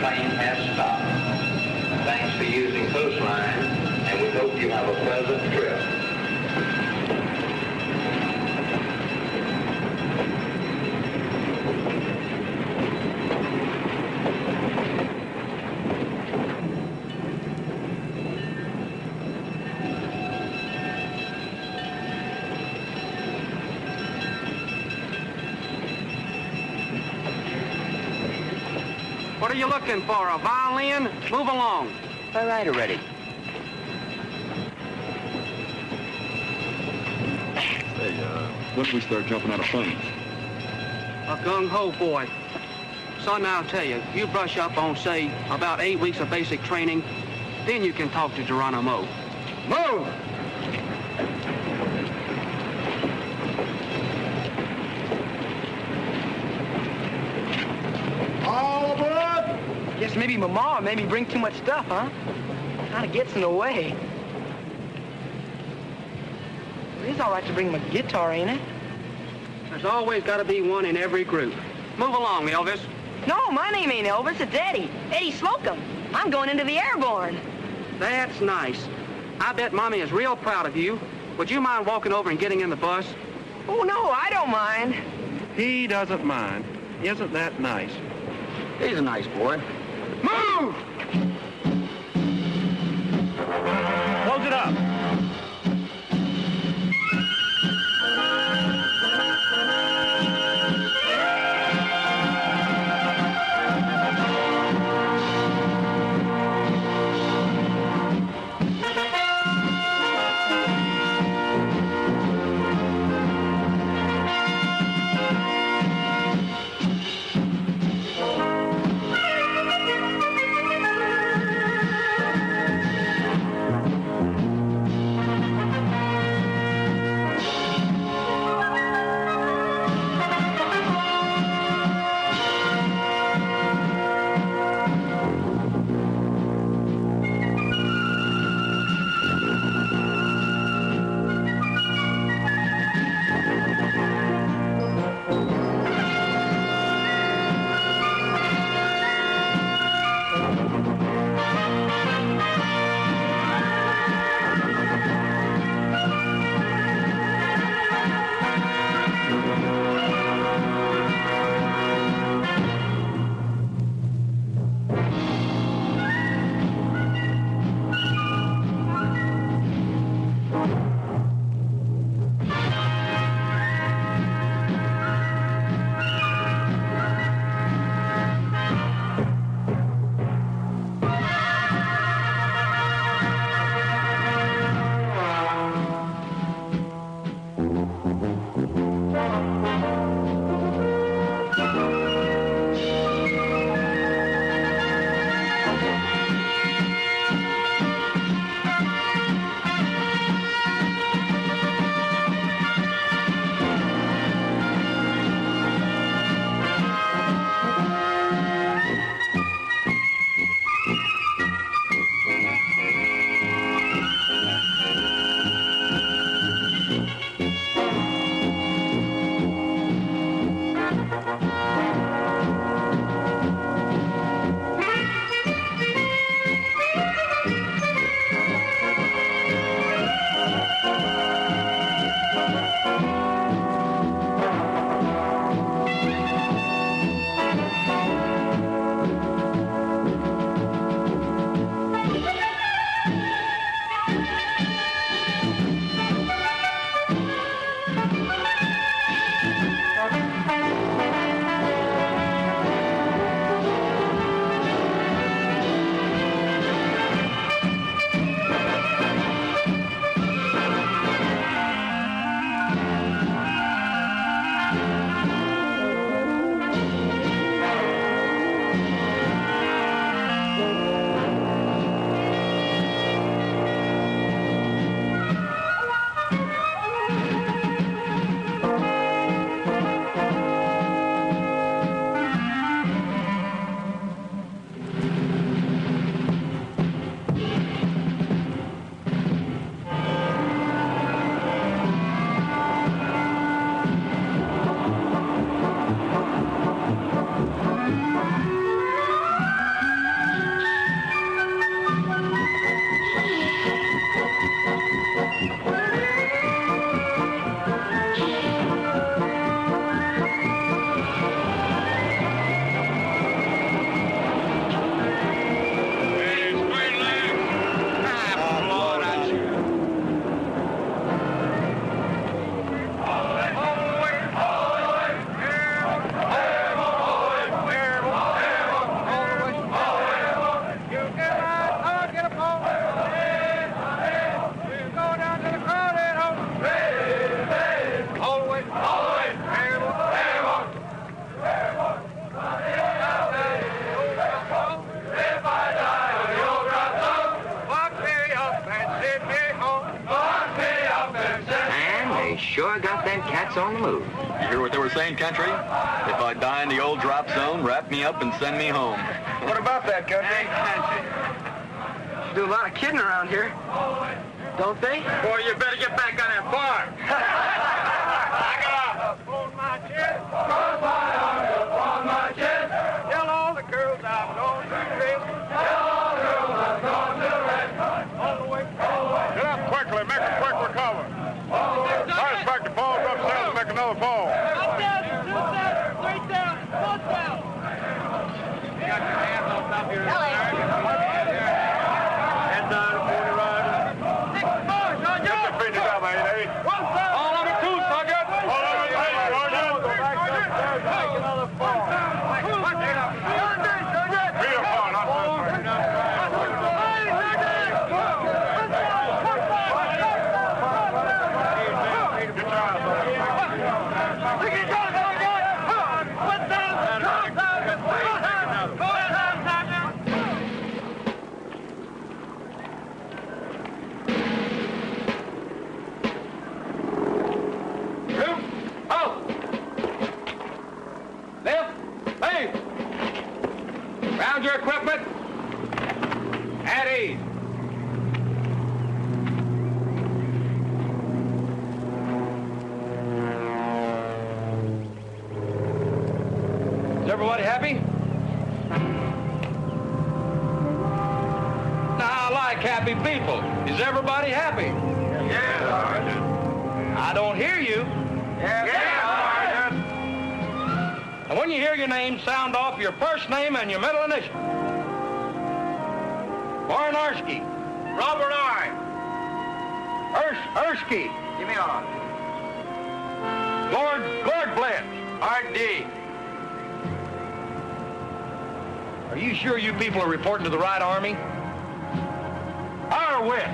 plane has stopped. Thanks for using coastline, and we hope you have a pleasant trip. What are you looking for, a violin? Move along. All right already. Hey, when do we start jumping out of planes? A gung-ho boy. Son, I'll tell you, you brush up on, say, about 8 weeks of basic training, then you can talk to Geronimo. Move! All aboard! Guess maybe Mama made me bring too much stuff, huh? Kinda gets in the way. It is all right to bring my guitar, ain't it? There's always got to be one in every group. Move along, Elvis. No, my name ain't Elvis, it's Eddie. Eddie Slocum. I'm going into the Airborne. That's nice. I bet Mommy is real proud of you. Would you mind walking over and getting in the bus? Oh, no, I don't mind. He doesn't mind. Isn't that nice? He's a nice boy. Move! Close it up. them cats on the move. You hear what they were saying, Country? If I die in the old drop zone, wrap me up and send me home. What about that, Country? Do a lot of kidding around here, don't they? Boy, you better get back on that farm. Back it up. Upon my chest. Upon my chest. Tell all the girls I've gone to rest. Tell all the girls I've gone to rest. All the way. Get up quickly. Make a quick recover. I expect to fall upstairs and make another fall. Up down, 2 down, 3 down, 4 down. You got your hands on top of your head. Head down, 40 riders. 6 more, Sergeant. Get your feet together, 8-8. All of it, 2, Sergeant. All over the place, Sergeant. Make another fall. Be a fall, not Round your equipment. At ease. Is everybody happy? Now, I like happy people. Is everybody happy? Yes, Sergeant. I don't hear you. Yes, Sergeant. And when you hear your name, sound off your first name and your middle initial. Barnarski. Robert I. Ersky. Give me on. Gord Blitz. R.D. Are you sure you people are reporting to the right army? Harwit.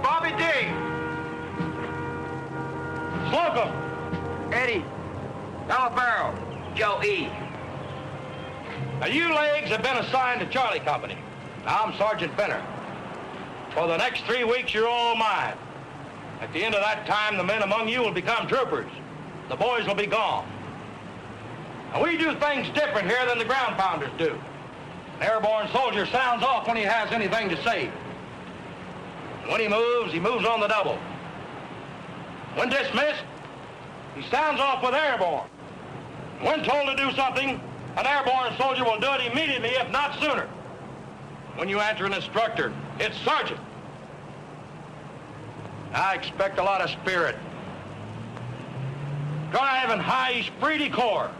Bobby D. Slocum. Eddie. Alabaro. Joe E. Now, you legs have been assigned to Charlie Company. Now, I'm Sergeant Benner. For the next 3 weeks, you're all mine. At the end of that time, the men among you will become troopers. The boys will be gone. Now, we do things different here than the ground pounders do. An airborne soldier sounds off when he has anything to say. And when he moves on the double. When dismissed, he sounds off with airborne. When told to do something, an airborne soldier will do it immediately, if not sooner. When you answer an instructor, it's sergeant. I expect a lot of spirit. Drive and high esprit de corps.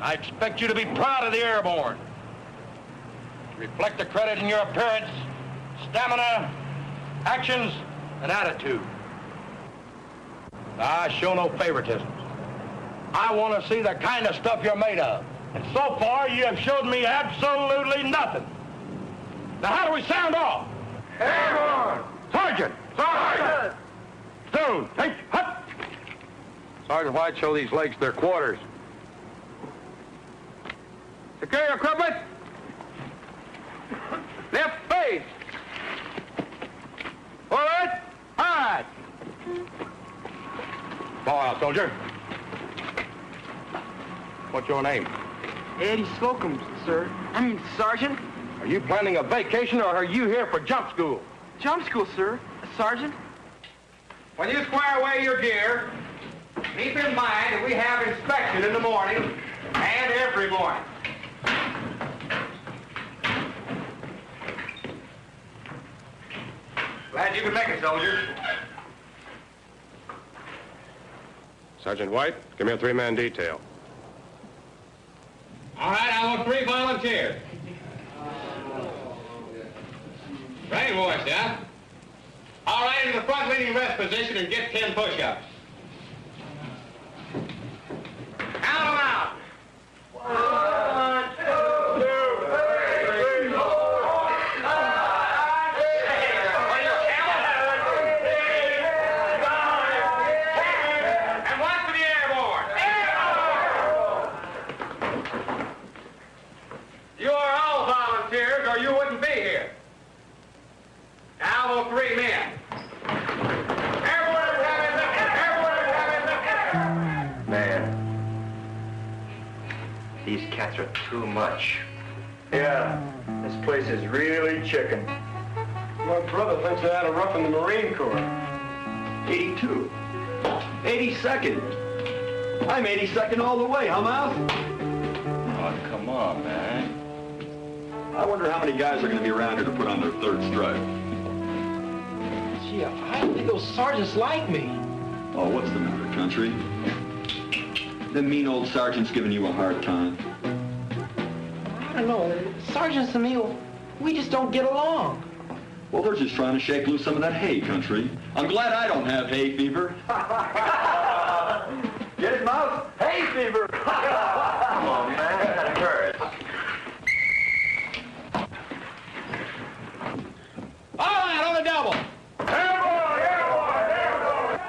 I expect you to be proud of the airborne. Reflect the credit in your appearance, stamina, actions, and attitude. I show no favoritism. I want to see the kind of stuff you're made of. And so far, you have showed me absolutely nothing. Now, how do we sound off? Airborne! Sergeant! Sergeant! Soon! Take, hut! Sergeant White, show these legs their quarters. Secure your equipment. Left face. Forward. Hard. Fall out, soldier. What's your name? Eddie Slocum, sir. Sergeant. Are you planning a vacation, or are you here for jump school? Jump school, sir. Sergeant. When you square away your gear, keep in mind that we have inspection in the morning and every morning. Glad you could make it, soldier. Sergeant White, give me a 3-man detail. All right, I want 3 volunteers. Ready, boys, yeah? All right, in the front leading rest position and get 10 push-ups. Count them out. 1, 2, 3, 4, 5, 6. And one for the airborne. You are all volunteers, or you wouldn't be here. Now, 3 men. Airborne, Man, these cats are too much. Yeah, this place is really chicken. My brother thinks they had a rough in the Marine Corps. 82. 82nd. I'm 82nd all the way, huh, Mouse? Oh, come on, man. I wonder how many guys are going to be around here to put on their third stripe. Gee, I don't think those sergeants like me. Oh, what's the matter, country? The mean old sergeant's giving you a hard time. I don't know. Sergeants and me, we just don't get along. Well, they're just trying to shake loose some of that hay, country. I'm glad I don't have hay fever. Get it, Mouse? Hay fever! Come on, man. That hurts. All right, on the double. Airborne! Airborne! Airborne!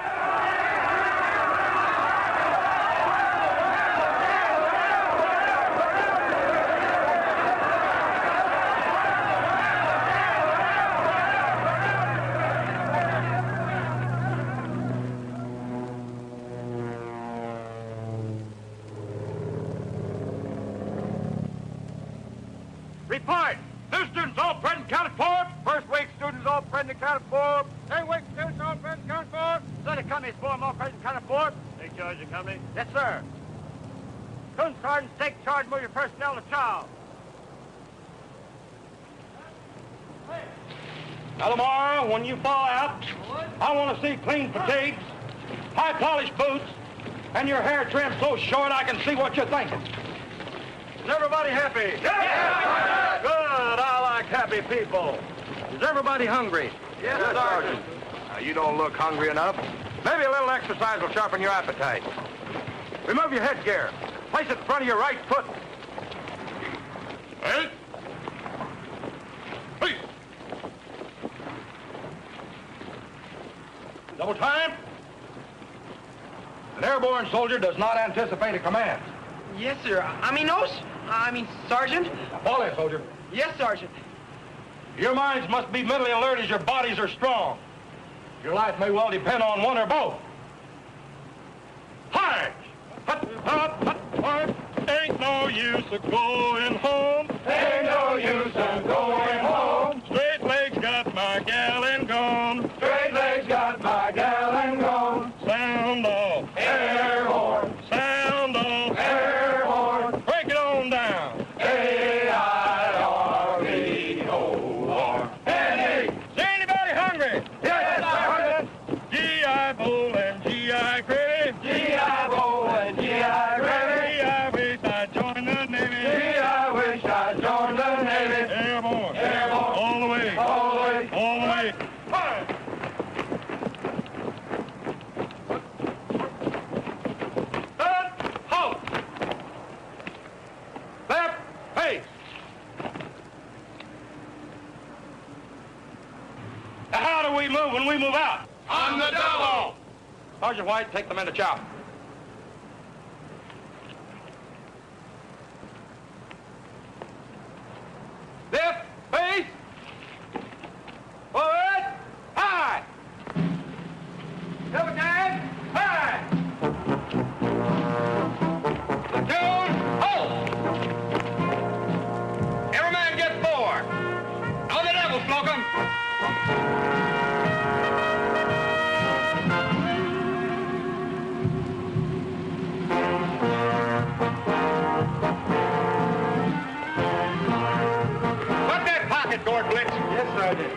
Report! New students all present, counted for. First week students all present, counted for. Second week students all present, counted for. Second company's form all present, counted for. Take charge of the company. Yes, sir. Student sergeants, take charge, move your personnel to Charles. Now, tomorrow, when you fall out, I want to see clean fatigues, high-polished boots, and your hair trimmed so short I can see what you're thinking. Is everybody happy? Yes! Good, I like happy people. Is everybody hungry? Yes, Sergeant. Now, you don't look hungry enough. Maybe a little exercise will sharpen your appetite. Remove your headgear. Place it in front of your right foot. Hey? Please. Double time. An airborne soldier does not anticipate a command. Yes, sir. Sergeant. Fall in, soldier. Yes, Sergeant. Your minds must be mentally alert as your bodies are strong. Your life may well depend on one or both. Hard! Hut, hut, hut, hut. Ain't no use of going home. Ain't no use of going home. Straight legs got my gal and gone. Straight legs got my gal and gone. Sound off. Air horn. Sound off. Air horn. Break it on down. A-I-R-B-O-R. Henry! Is anybody hungry? Yes, Sergeant. G.I. Bull and G.I. Gray. G.I. Bull and G.I. Gray. I wish I joined the Navy. I wish I joined the Navy. Airborne. Airborne. All the way. All the way. All the way. Fire! Stand. Halt! Left. Face. Now, how do we move when we move out? On the double! Sergeant White, take the men to chop. Left, face, forward, high. Double time, high. Platoon, hold. Every man get 4. On the double, Slocum. Put that pocket, Gord Blitz. Yes, Sergeant.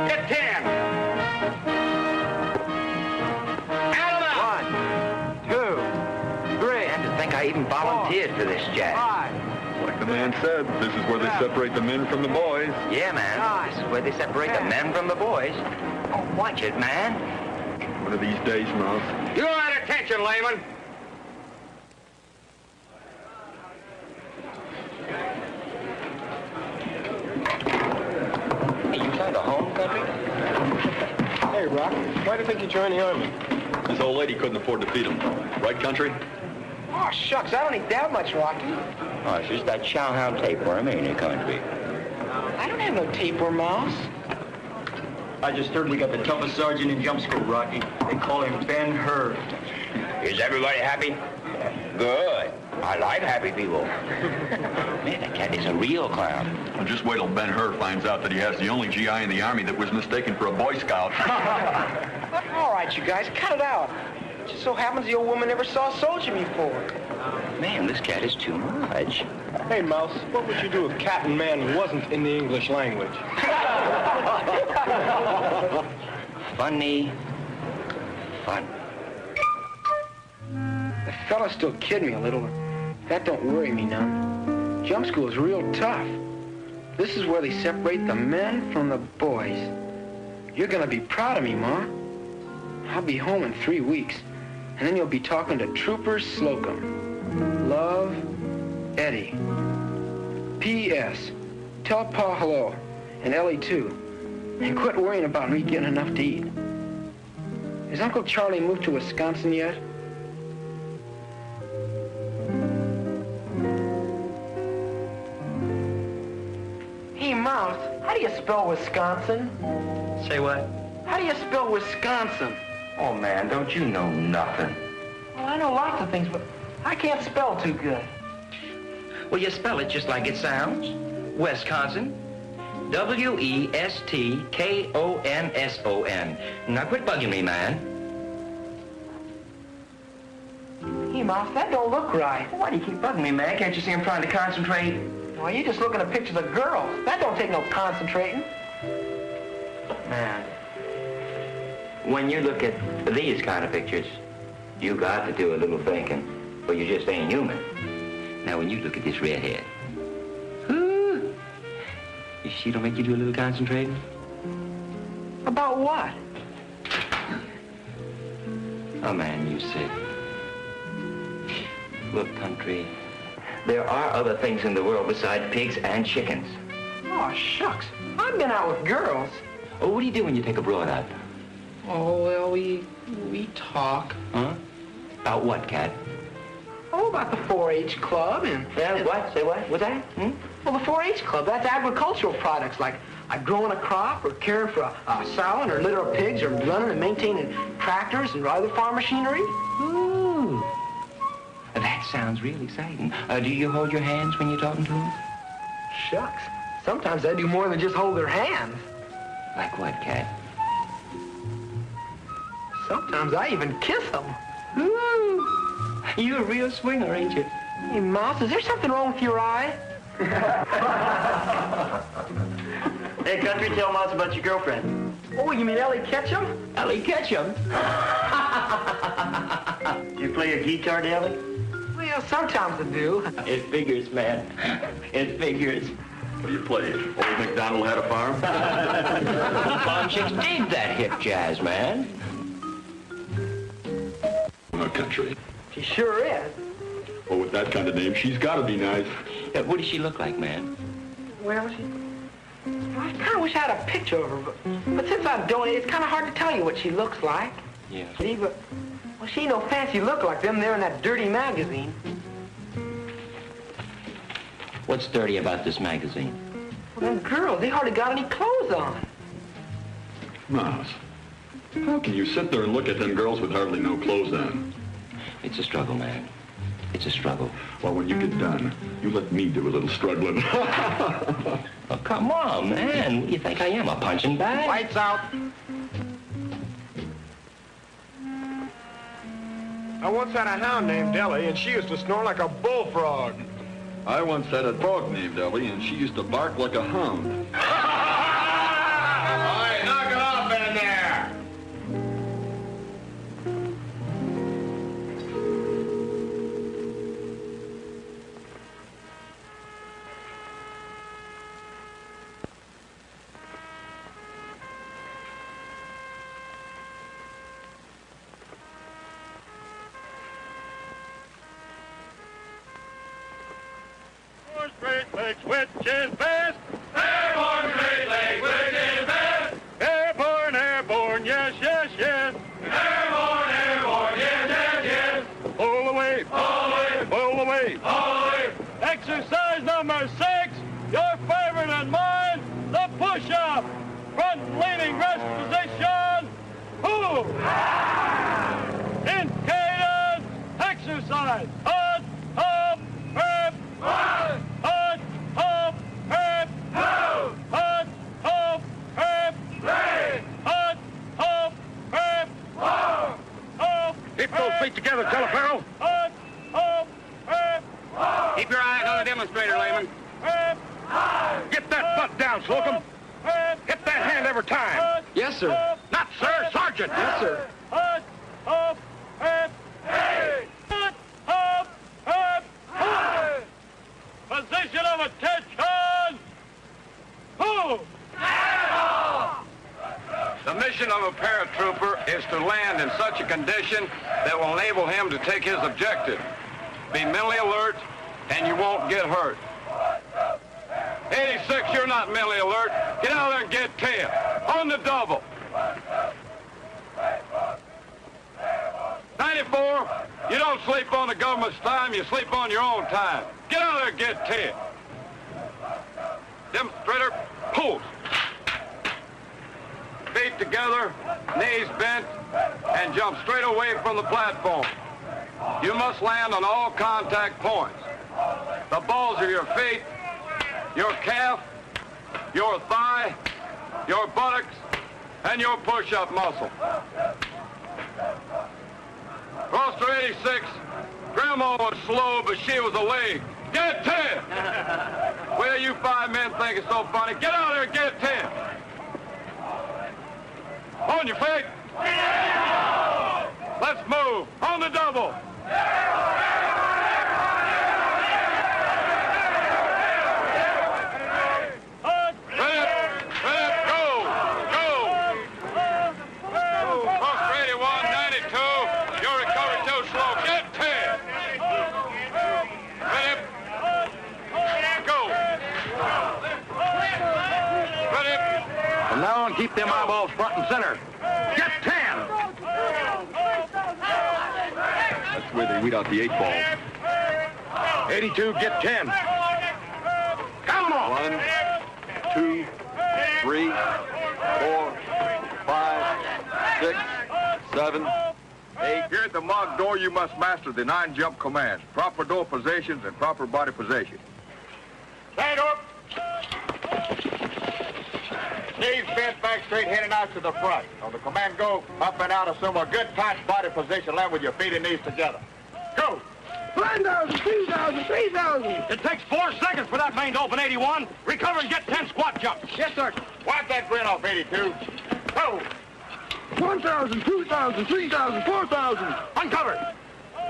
Get 10. Out of them. 1, 2, 3. And to think I even volunteered for this job. 5. Like the man said, this is where they separate the men from the boys. Yeah, man. This is where they separate the men from the boys. Oh, watch it, man. One of these days, Mouse. You don't have attention, layman. Hey, you found a home country? Hey, Rock, why do you think you joined the Army? This old lady couldn't afford to feed him. Right, country? Oh, shucks, I don't eat that much, Rocky. Oh, it's just that chowhound tapeworm, ain't it, country? I don't have no tapeworm, Mouse. I just heard we got the toughest sergeant in jump school, Rocky. They call him Ben Hur. Is everybody happy? Good. I like happy people. Man, that cat is a real clown. Well, just wait till Ben-Hur finds out that he has the only GI in the Army that was mistaken for a Boy Scout. All right, you guys, cut it out. It just so happens the old woman never saw a soldier before. Man, this cat is too much. Hey, Mouse, what would you do if Captain Man wasn't in the English language? Funny. Fun. The fella's still kidding me a little. That don't worry me none. Jump school is real tough. This is where they separate the men from the boys. You're gonna be proud of me, Ma. I'll be home in 3 weeks, and then you'll be talking to Trooper Slocum. Love, Eddie. P.S. Tell Pa hello, and Ellie too. And quit worrying about me getting enough to eat. Has Uncle Charlie moved to Wisconsin yet? Hey, Mouse, how do you spell Wisconsin? Say what? How do you spell Wisconsin? Oh, man, don't you know nothing? Well, I know lots of things, but I can't spell too good. Well, you spell it just like it sounds. Wisconsin. W-E-S-T-K-O-N-S-O-N. Now quit bugging me, man. Hey, Mouse, that don't look right. Why do you keep bugging me, man? Can't you see I'm trying to concentrate? Well, you just looking at pictures of girls. That don't take no concentrating. Man, when you look at these kind of pictures, you got to do a little thinking, or you just ain't human. Now, when you look at this redhead, whoo, she don't make you do a little concentrating? About what? Oh, man, you sick. Look, country, there are other things in the world besides pigs and chickens. Oh, shucks. I've been out with girls. Oh, what do you do when you take a broad out? Oh, well, we talk. Huh? About what, cat? Oh, about the 4-H club and... Yeah, what? Say what? What's that? Hmm? Well, the 4-H club, that's agricultural products like growing a crop or caring for a sow or litter of pigs or running and maintaining tractors and other farm machinery. Ooh. That sounds real exciting. Do you hold your hands when you're talking to them? Shucks. Sometimes I do more than just hold their hands. Like what, cat? Sometimes I even kiss them. Ooh. You're a real swinger, ain't you? Hey, Mouse, is there something wrong with your eye? Hey, country, tell Mouse about your girlfriend. Oh, you mean Ellie Ketchum? Ellie Ketchum? Do you play your guitar, Ellie? Well, sometimes I do. It figures, man. It figures. What do you play? Old MacDonald had a farm? Farm chicks dig that hip jazz, man. No country. She sure is. Well, with that kind of name, she's got to be nice. What does she look like, man? Well, I kind of wish I had a picture of her, but since I don't, it's kind of hard to tell you what she looks like. Yeah. See, but, well, she ain't no fancy look like them there in that dirty magazine. What's dirty about this magazine? Well, them girls, they hardly got any clothes on. Mouse, how can you sit there and look at them girls with hardly no clothes on? It's a struggle, man. It's a struggle. Well, when you get done, you let me do a little struggling. Oh, come on, man. What do you think I am, a punching bag? Lights out. I once had a hound named Ellie, and she used to snore like a bullfrog. I once had a dog named Ellie, and she used to bark like a hound. All right, knock it off in there. Great Lakes, which is best? Airborne, Great Lakes, which is best? Airborne, airborne, yes, yes, yes. Airborne, airborne, yes, yes, yes. Pull away, pull away, pull away, pull away. Exercise number 6, your favorite and mine, the push-up. Front-leaning rest position. Pull. In cadence. line. Hut, hop, hip. One. Hut, hop, hip. Two. Hut, hop, hip. Three. Hut, hop, hip. Four. Hop. Keep those feet together, Telepharo. Hut, hop, hip. Keep your eyes on the demonstrator, Layman. Hip. Get that butt down, Slocum. Hit that hand every time. Yes, sir. Not, sir, Sergeant. Yes, sir. Hut, hop, hip. Hut, hop, hip. Position of attention. Move. The mission of a paratrooper is to land in such a condition that will enable him to take his objective. Be mentally alert, and you won't get hurt. 86, you're not mentally alert. Get out there and get 10. On the double. 94, you don't sleep on the government's time, you sleep on your own time. Get out there and get 10. Demonstrator, pulls. Feet together, knees bent, and jump straight away from the platform. You must land on all contact points. The balls of your feet, your calf, your thigh, your buttocks, and your push-up muscle. Roster 86, Grandma was slow, but she was a leg. Get 10! Well, you 5 men think it's so funny. Get out there and get 10. On your feet. Let's move. On the double. Now on, keep them eyeballs front and center. Get 10! That's where they weed out the 8 ball. 82, get 10. Count them off. 1, 2, 3, 4, 5, 6, 7, 8. Here at the MOG door, you must master the 9 jump commands. Proper door positions and proper body position. Stand up. Knees bent back straight, heading out to the front. On the command, go up and out, assume a good tight body position, land with your feet and knees together. Go! 1,000, 2,000, 3,000. It takes 4 seconds for that main to open, 81. Recover and get 10 squat jumps. Yes, sir. Wipe that grin off, 82. Go! 1,000, 2,000, 3,000, 4,000. Uncover.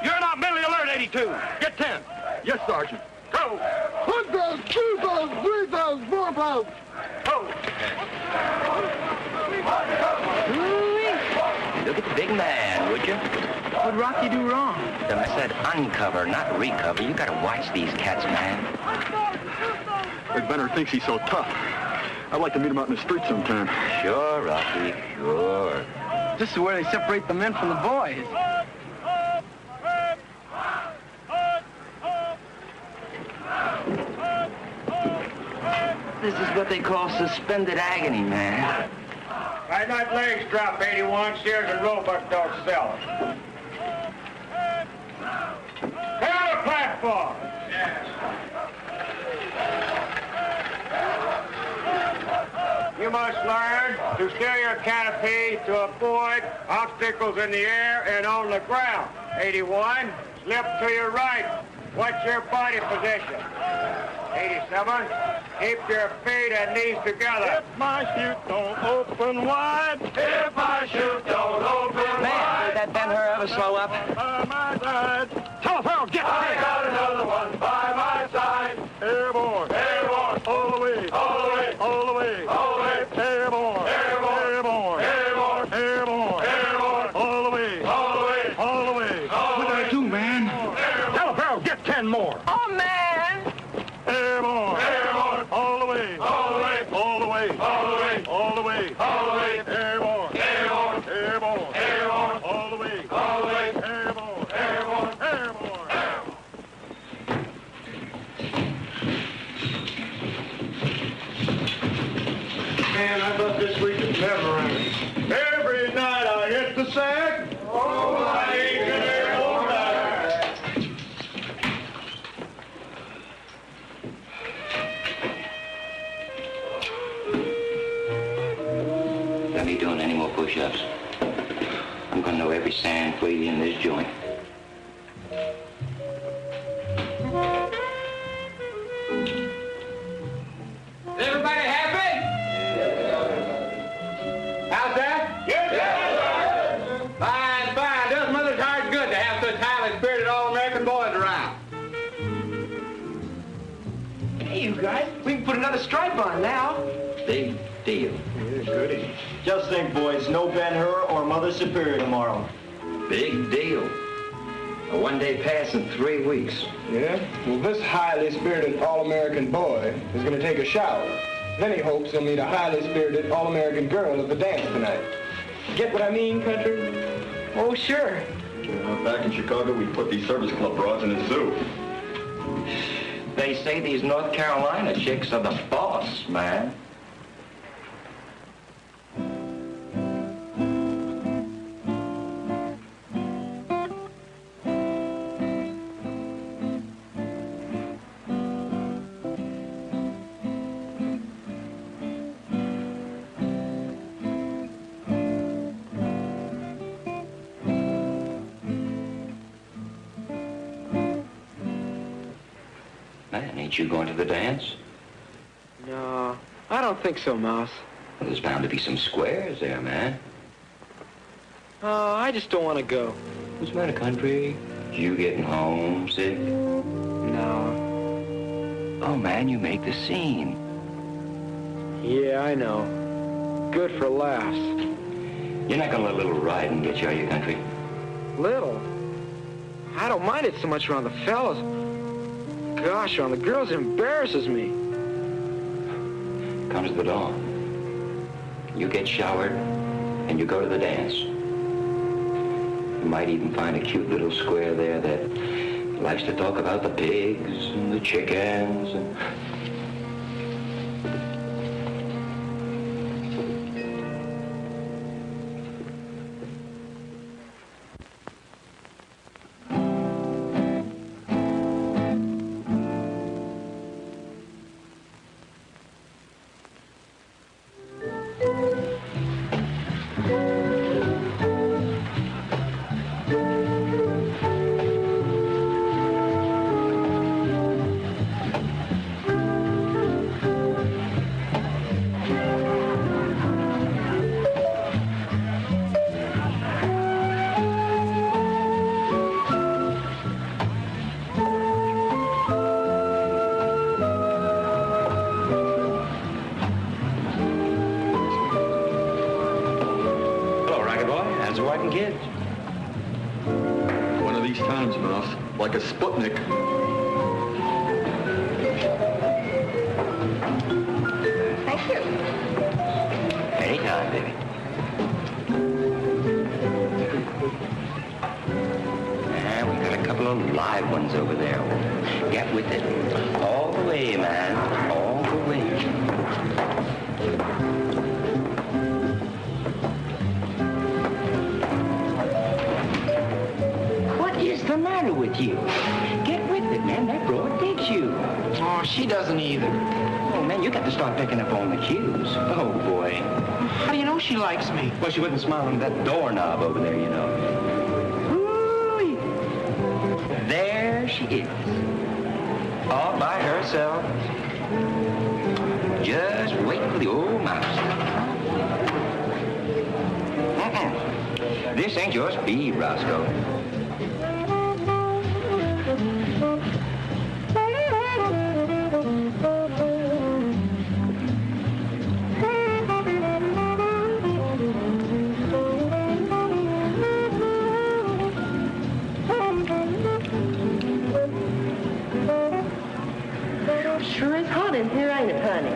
You're not mentally alert, 82. Get 10. Yes, Sergeant. Go! 1,000, 2,000, 3,000, 4,000. Go! Look at the big man, would you? What'd Rocky do wrong? I said uncover, not recover. You gotta watch these cats, man. Big Benner thinks he's so tough. I'd like to meet him out in the street sometime. Sure, Rocky, sure. This is where they separate the men from the boys. This is what they call suspended agony, man. Right, not legs drop, 81. Shears and roebuck don't sell. Clear the platform. You must learn to steer your canopy to avoid obstacles in the air and on the ground. 81, slip to your right. Watch your body position. 87, keep your feet and knees together. If my chute don't open wide. If my chute don't open Man, did that Ben-Hur ever slow up? By my side. Telephone, get I got another one by my side. Airborne. Airborne, All the way. all the way, All the way. all the way. Airborne. Airborne. Airborne. Airborne. Airborne. Airborne. All the way. All the way. All the way. All the way. Do, man. Telephone, get 10 more. Oh, man! Airborne. Airborne. All the way. All the way. All the way. All the way. All the way. All the way. Airborne. Airborne. Airborne. Airborne. All the way. All the way. Airborne. Airborne. Airborne. Man, I thought this week was never ending. Every night I hit the sack. Oh, I ain't gonna hold back. push-ups. I'm gonna know every sand flea in this joint. Everybody happy? How's that? Yes, sir. Fine, fine. Does Mother's heart good to have such highly spirited all-American boys around. Hey, you guys, we can put another stripe on now. Big deal. Yeah, goody. Just think, boys, no Ben-Hur or Mother Superior tomorrow. Big deal. A one-day pass in 3 weeks. Yeah? Well, this highly spirited all-American boy is going to take a shower. Then he hopes he'll meet a highly spirited all-American girl at the dance tonight. Get what I mean, country? Oh, sure. Back in Chicago, we put these service club broads in a zoo. They say these North Carolina chicks are the boss, man. Man, ain't you going to the dance? No, I don't think so, Mouse. Well, there's bound to be some squares there, man. Oh, I just don't want to go. What's the matter, country? You getting homesick? No. Oh, man, you make the scene. Yeah, I know. Good for laughs. You're not gonna let a little riding get you, are you, country? Little? I don't mind it so much around the fellas. Gosh, around the girls, it embarrasses me. Comes the dawn. You get showered, and you go to the dance. You might even find a cute little square there that likes to talk about the pigs and the chickens and... One of these times, Mouse, like a Sputnik. Thank you. Anytime, baby. Yeah, we got a couple of live ones over there. Get with it. All the way, man. All the way. What's the matter with you? Get with it, man. That broad digs you. Oh, she doesn't either. Oh, man, you got to start picking up on the cues. Oh, boy. How do you know she likes me? Well, she wouldn't smile on that doorknob over there, you know. Ooh-wee. There she is. All by herself. Just waiting for the old mouse. This ain't your speed, Roscoe. Sure is hot in here, ain't it, honey?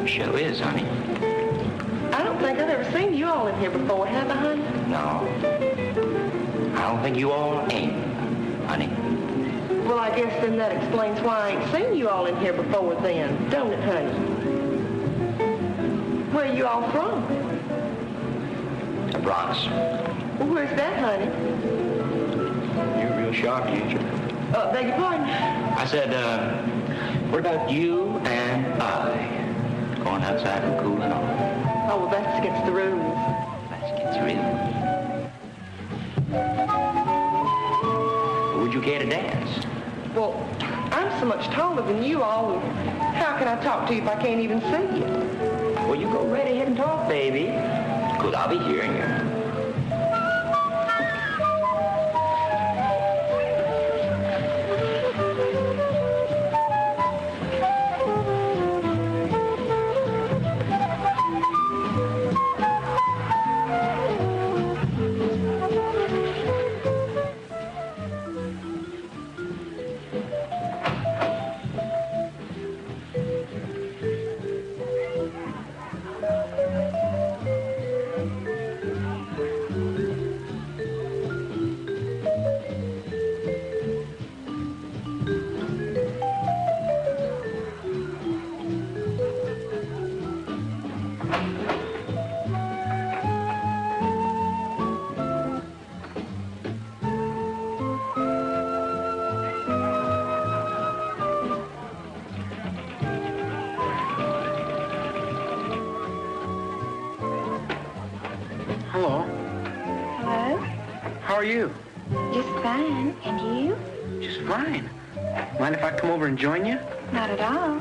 Sure is, honey. I don't think I've ever seen you all in here before, have I, honey? No. I don't think you all ain't, honey. Well, I guess then that explains why I ain't seen you all in here before then, don't it, honey? Where are you all from? The Bronx. Well, where's that, honey? You're real sharp, ain't you? Beg your pardon? I said, what about you and I going outside and cooling off? Oh, well, that's against the rules. That's against the rules. Would you care to dance? Well, I'm so much taller than you all. How can I talk to you if I can't even see you? Well, you go right ahead and talk, baby. Because I'll be hearing you. Hello. Hello? How are you? Just fine. And you? Just fine. Mind if I come over and join you? Not at all.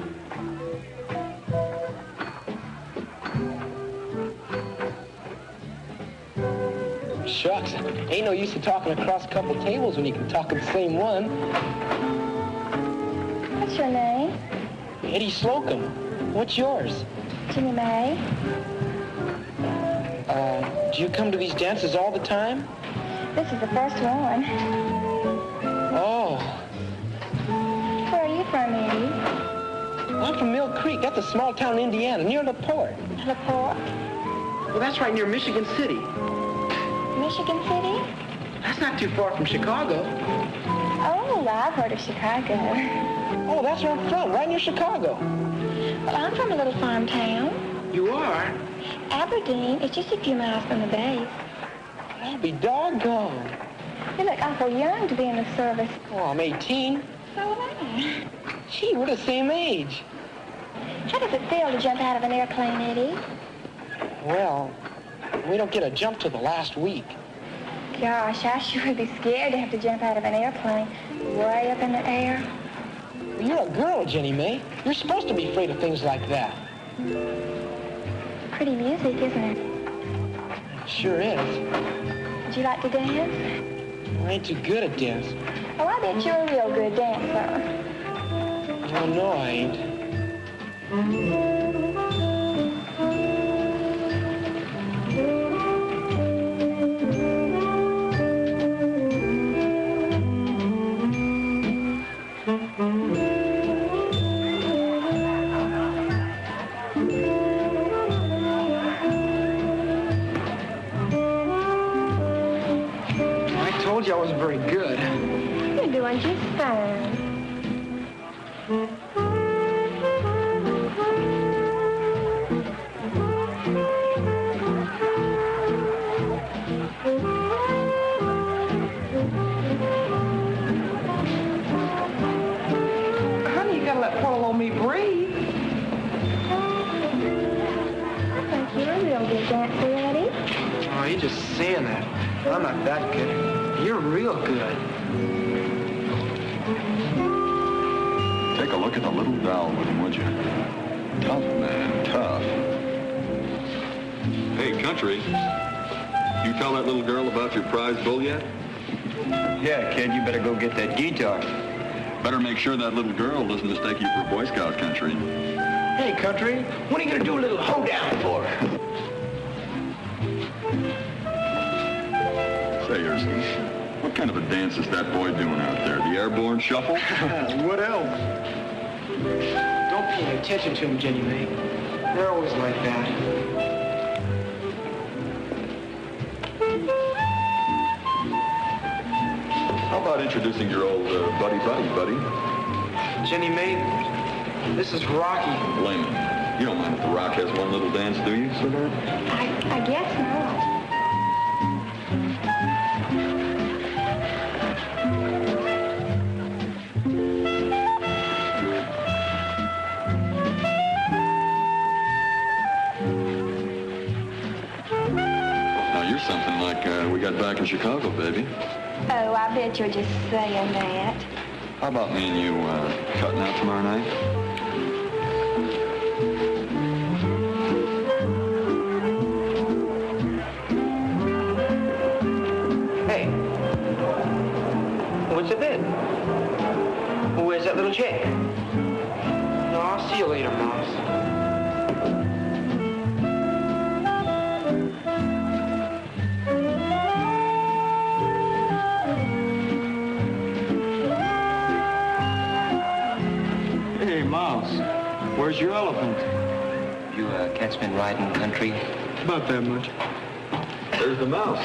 Shucks. Ain't no use of talking across a couple tables when you can talk at the same one. What's your name? Eddie Slocum. What's yours? Jenny Mae. Do you come to these dances all the time? This is the first one. Oh. Where are you from, Eddie? I'm from Mill Creek. That's a small town in Indiana, near LaPorte. LaPorte? Well, that's right near Michigan City. Michigan City? That's not too far from Chicago. Oh, I've heard of Chicago. Oh, that's where I'm from, right near Chicago. Well, I'm from a little farm town. You are? Aberdeen. It's just a few miles from the base. I'll be doggone. You look awful young to be in the service. Oh, I'm 18. So am I. Gee, we're the same age. How does it feel to jump out of an airplane, Eddie? Well, we don't get a jump till the last week. Gosh, I sure would be scared to have to jump out of an airplane way up in the air. You're a girl, Jenny Mae. You're supposed to be afraid of things like that. Pretty music, isn't it? It sure is. Would you like to dance? I ain't too good at dance. Oh, I bet you're a real good dancer. Oh, no, I ain't. I told you I wasn't very good. You're doing just fine. Honey, you gotta let poor little old me breathe. I think you're a real good dancer, Eddie. Oh, you're just saying that. I'm not that good. You're real good. Take a look at the little doll with him, would you? Tough, man, tough. Hey, Country, you tell that little girl about your prize bull yet? Yeah, kid, you better go get that guitar. Better make sure that little girl doesn't mistake you for a Boy Scout, Country. Hey, Country, when are you gonna do a little hoedown for her? Say, Ersky, what kind of a dance is that boy doing out there? The Airborne Shuffle? What else? Don't pay any attention to him, Jenny Mae. They're always like that. How about introducing your old buddy? Jenny Mae, this is Rocky. Layman, you don't mind if the Rock has one little dance, do you, sweetheart? I guess not. in Chicago, baby. Oh, I bet you're just saying that. How about me and you cutting out tomorrow night? Hey, what's the bid? Where's that little chick? No, I'll see you later, Mouse. Hey, Mouse, where's your elephant? You cats been riding country? About that much. There's the mouse.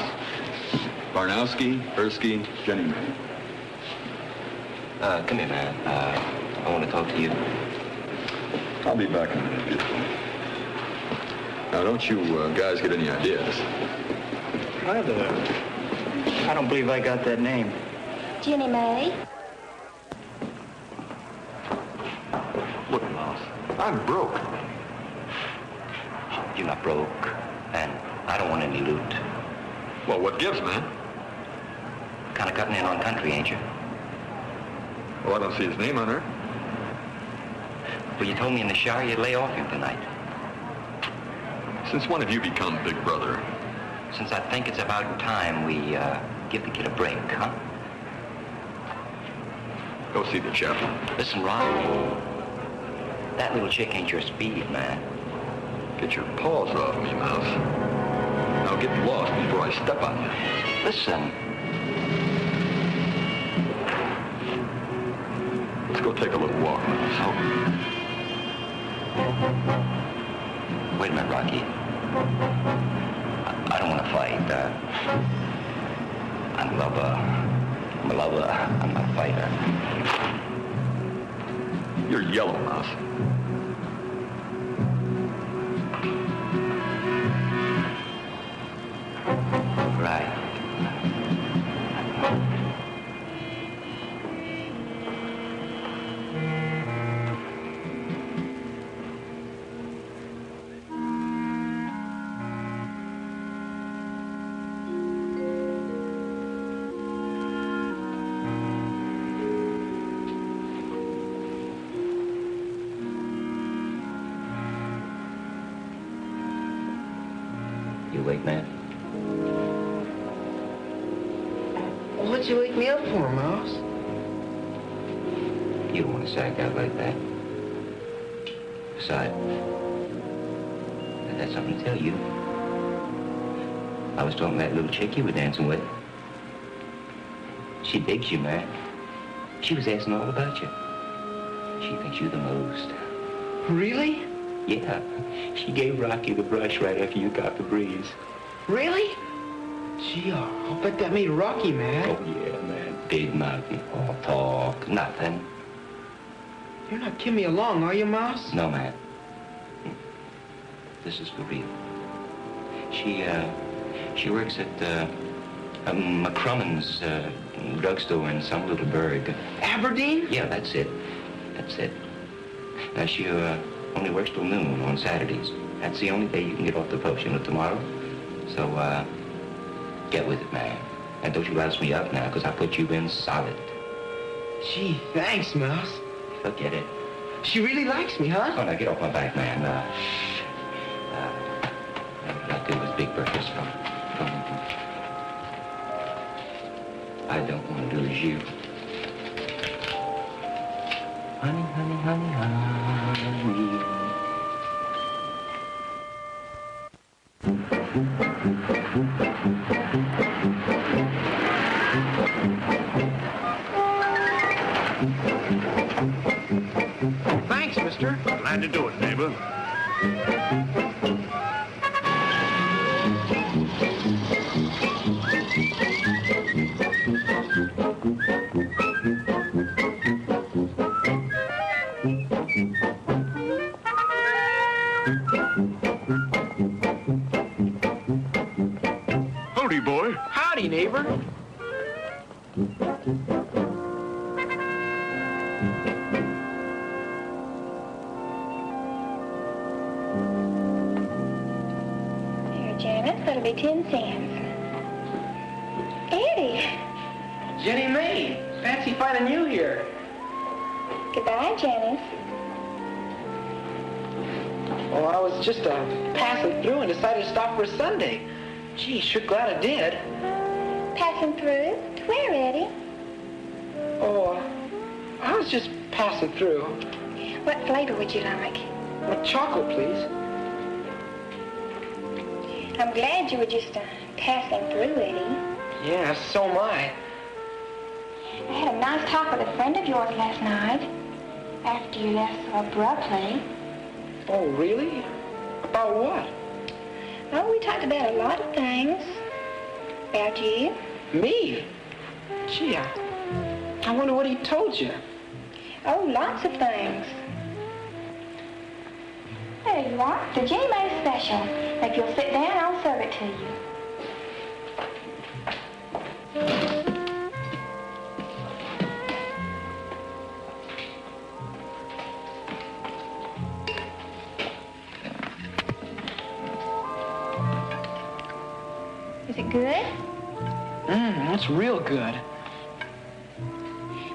Barnowski, Ersky, Jenny May. Come here, man. I want to talk to you. I'll be back in a minute, beautiful. Now, don't you guys get any ideas? I don't believe I got that name. Jenny May? Look, Mouse, I'm broke. You're not broke, and I don't want any loot. Well, what gives, man? Kind of cutting in on country, ain't you? Well, I don't see his name on her. Well, you told me in the shower you'd lay off him tonight. Since when have you become Big Brother? Since I think it's about time we give the kid a break, huh? Go see the chaplain. Listen, Ron. That little chick ain't your speed, man. Get your paws off me, Mouse. Now get lost before I step on you. Listen. Let's go take a little walk, Mouse. Oh. Wait a minute, Rocky. I don't want to fight. I'm a lover. I'm not a fighter. You're yellow, Mouse. Right. You awake, man? What'd you wake me up for, Mouse? You don't want to sack out like that. Besides, I got something to tell you. I was talking to that little chick you were dancing with. She digs you, man. She was asking all about you. She thinks you're the most. Really? Yeah. She gave Rocky the brush right after you got the breeze. Really? Gee, I'll bet that made Rocky mad. Oh, yeah, man. Big mountain. All talk. Nothing. You're not kidding me along, are you, Mouse? No, man. This is for real. She works at McCrummen's drugstore in some little burg. Aberdeen? Yeah, that's it. That's it. Now, she only works till noon on Saturdays. That's the only day you can get off the potion of tomorrow. So, get with it, man. And don't you rouse me up now, because I put you in solid. Gee, thanks, Mouse. Forget it. She really likes me, huh? Oh, now get off my back, man. I'll do this big breakfast from I don't want to lose you. Honey, honey, honey, honey. Thanks, mister. Glad to do it, neighbor. Howdy, boy. Howdy, neighbor. Here, Janet, that'll be 10 cents. Eddie. Jenny May, fancy finding you here. Goodbye, Janice. Oh, I was just passing through and decided to stop for a Sunday. Gee, sure glad I did. Passing through? To where, Eddie? Oh, I was just passing through. What flavor would you like? Well, chocolate, please. I'm glad you were just passing through, Eddie. Yeah, so am I. I had a nice talk with a friend of yours last night, after you left so abruptly. Oh, really? About what? Oh, we talked about a lot of things. About you. Me? Gee, I wonder what he told you. Oh, lots of things. There you are, the Jenny May special. If you'll sit down, I'll serve it to you. Is it good? That's real good.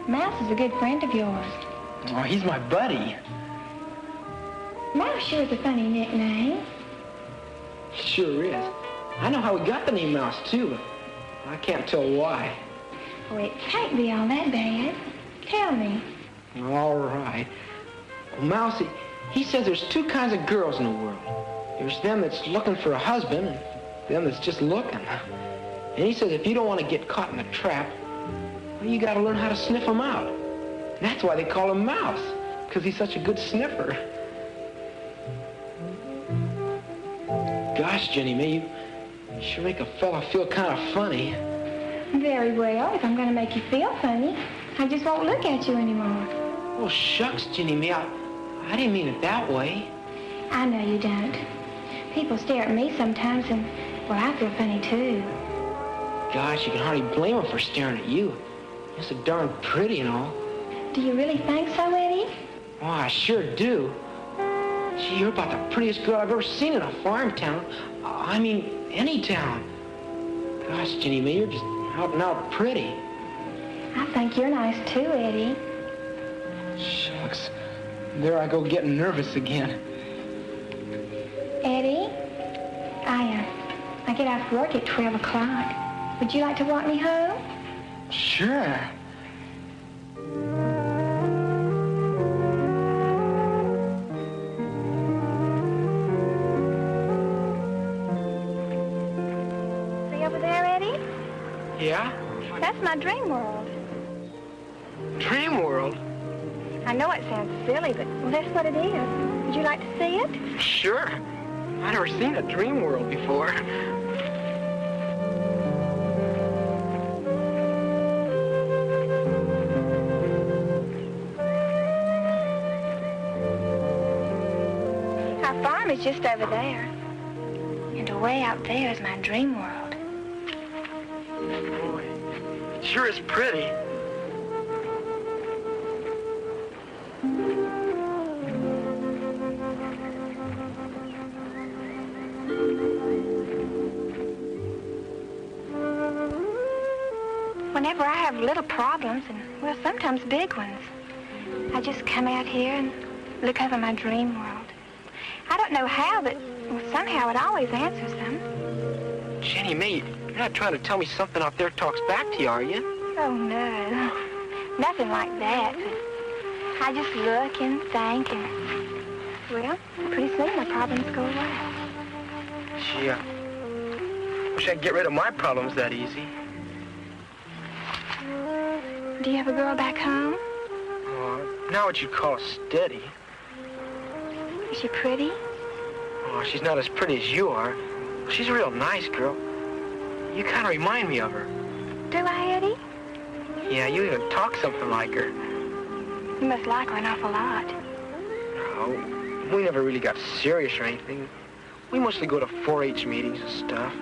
Mouse is a good friend of yours. Oh, he's my buddy. Mouse sure is a funny nickname. Sure is. I know how we got the name Mouse, too, but I can't tell why. Oh, it can't be all that bad. Tell me. All right. Well, Mouse, he says there's two kinds of girls in the world. There's them that's looking for a husband, and them that's just looking. And he says if you don't want to get caught in a trap, well, you got to learn how to sniff them out. And that's why they call him Mouse, because he's such a good sniffer. Gosh, Jenny May, you sure make a fella feel kind of funny. Very well, if I'm going to make you feel funny, I just won't look at you anymore. Oh, shucks, Jenny May, I didn't mean it that way. I know you don't. People stare at me sometimes and, well, I feel funny too. Gosh, you can hardly blame them for staring at you. You're so darn pretty and all. Do you really think so, Eddie? Oh, I sure do. Gee, you're about the prettiest girl I've ever seen in a farm town. I mean, any town. Gosh, Jenny May, you're just out and out pretty. I think you're nice too, Eddie. Shucks. There I go getting nervous again. Eddie, I get off work at 12 o'clock. Would you like to walk me home? Sure. See over there, Eddie? Yeah? That's my dream world. Dream world? I know it sounds silly, but well, that's what it is. Would you like to see it? Sure. I've never seen a dream world before. Our farm is just over there. And away out there is my dream world. Boy, it sure is pretty. Whenever I have little problems, and, well, sometimes big ones, I just come out here and look over my dream world. I don't know how, but well, somehow it always answers them. Jenny May, you're not trying to tell me something out there talks back to you, are you? Oh, no. Nothing like that. But I just look and think, and, well, pretty soon my problems go away. Gee, I wish I could get rid of my problems that easy. Do you have a girl back home? Not what you'd call steady. Is she pretty? Oh, she's not as pretty as you are. She's a real nice girl. You kind of remind me of her. Do I, Eddie? Yeah, you even talk something like her. You must like her an awful lot. Oh, we never really got serious or anything. We mostly go to 4-H meetings and stuff.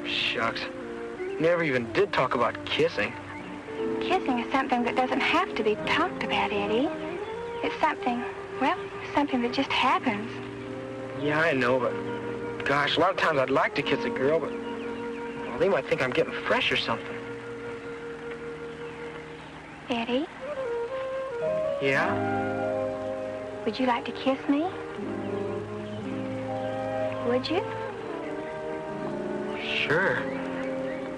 Shucks. Never even did talk about kissing. Kissing is something that doesn't have to be talked about, Eddie. It's something, well, something that just happens. Yeah, I know, but gosh, a lot of times I'd like to kiss a girl, but well, they might think I'm getting fresh or something. Eddie? Yeah? Would you like to kiss me? Would you? Sure.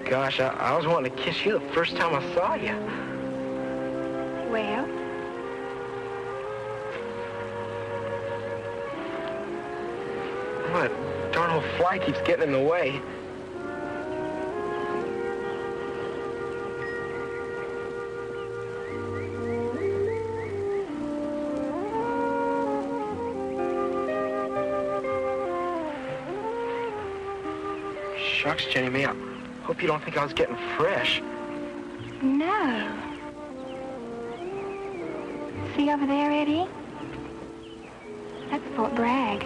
Gosh, I was wanting to kiss you the first time I saw you. Well? Well, that darn old fly keeps getting in the way. Shucks, Jenny May, I hope you don't think I was getting fresh. No. See over there, Eddie? That's Fort Bragg.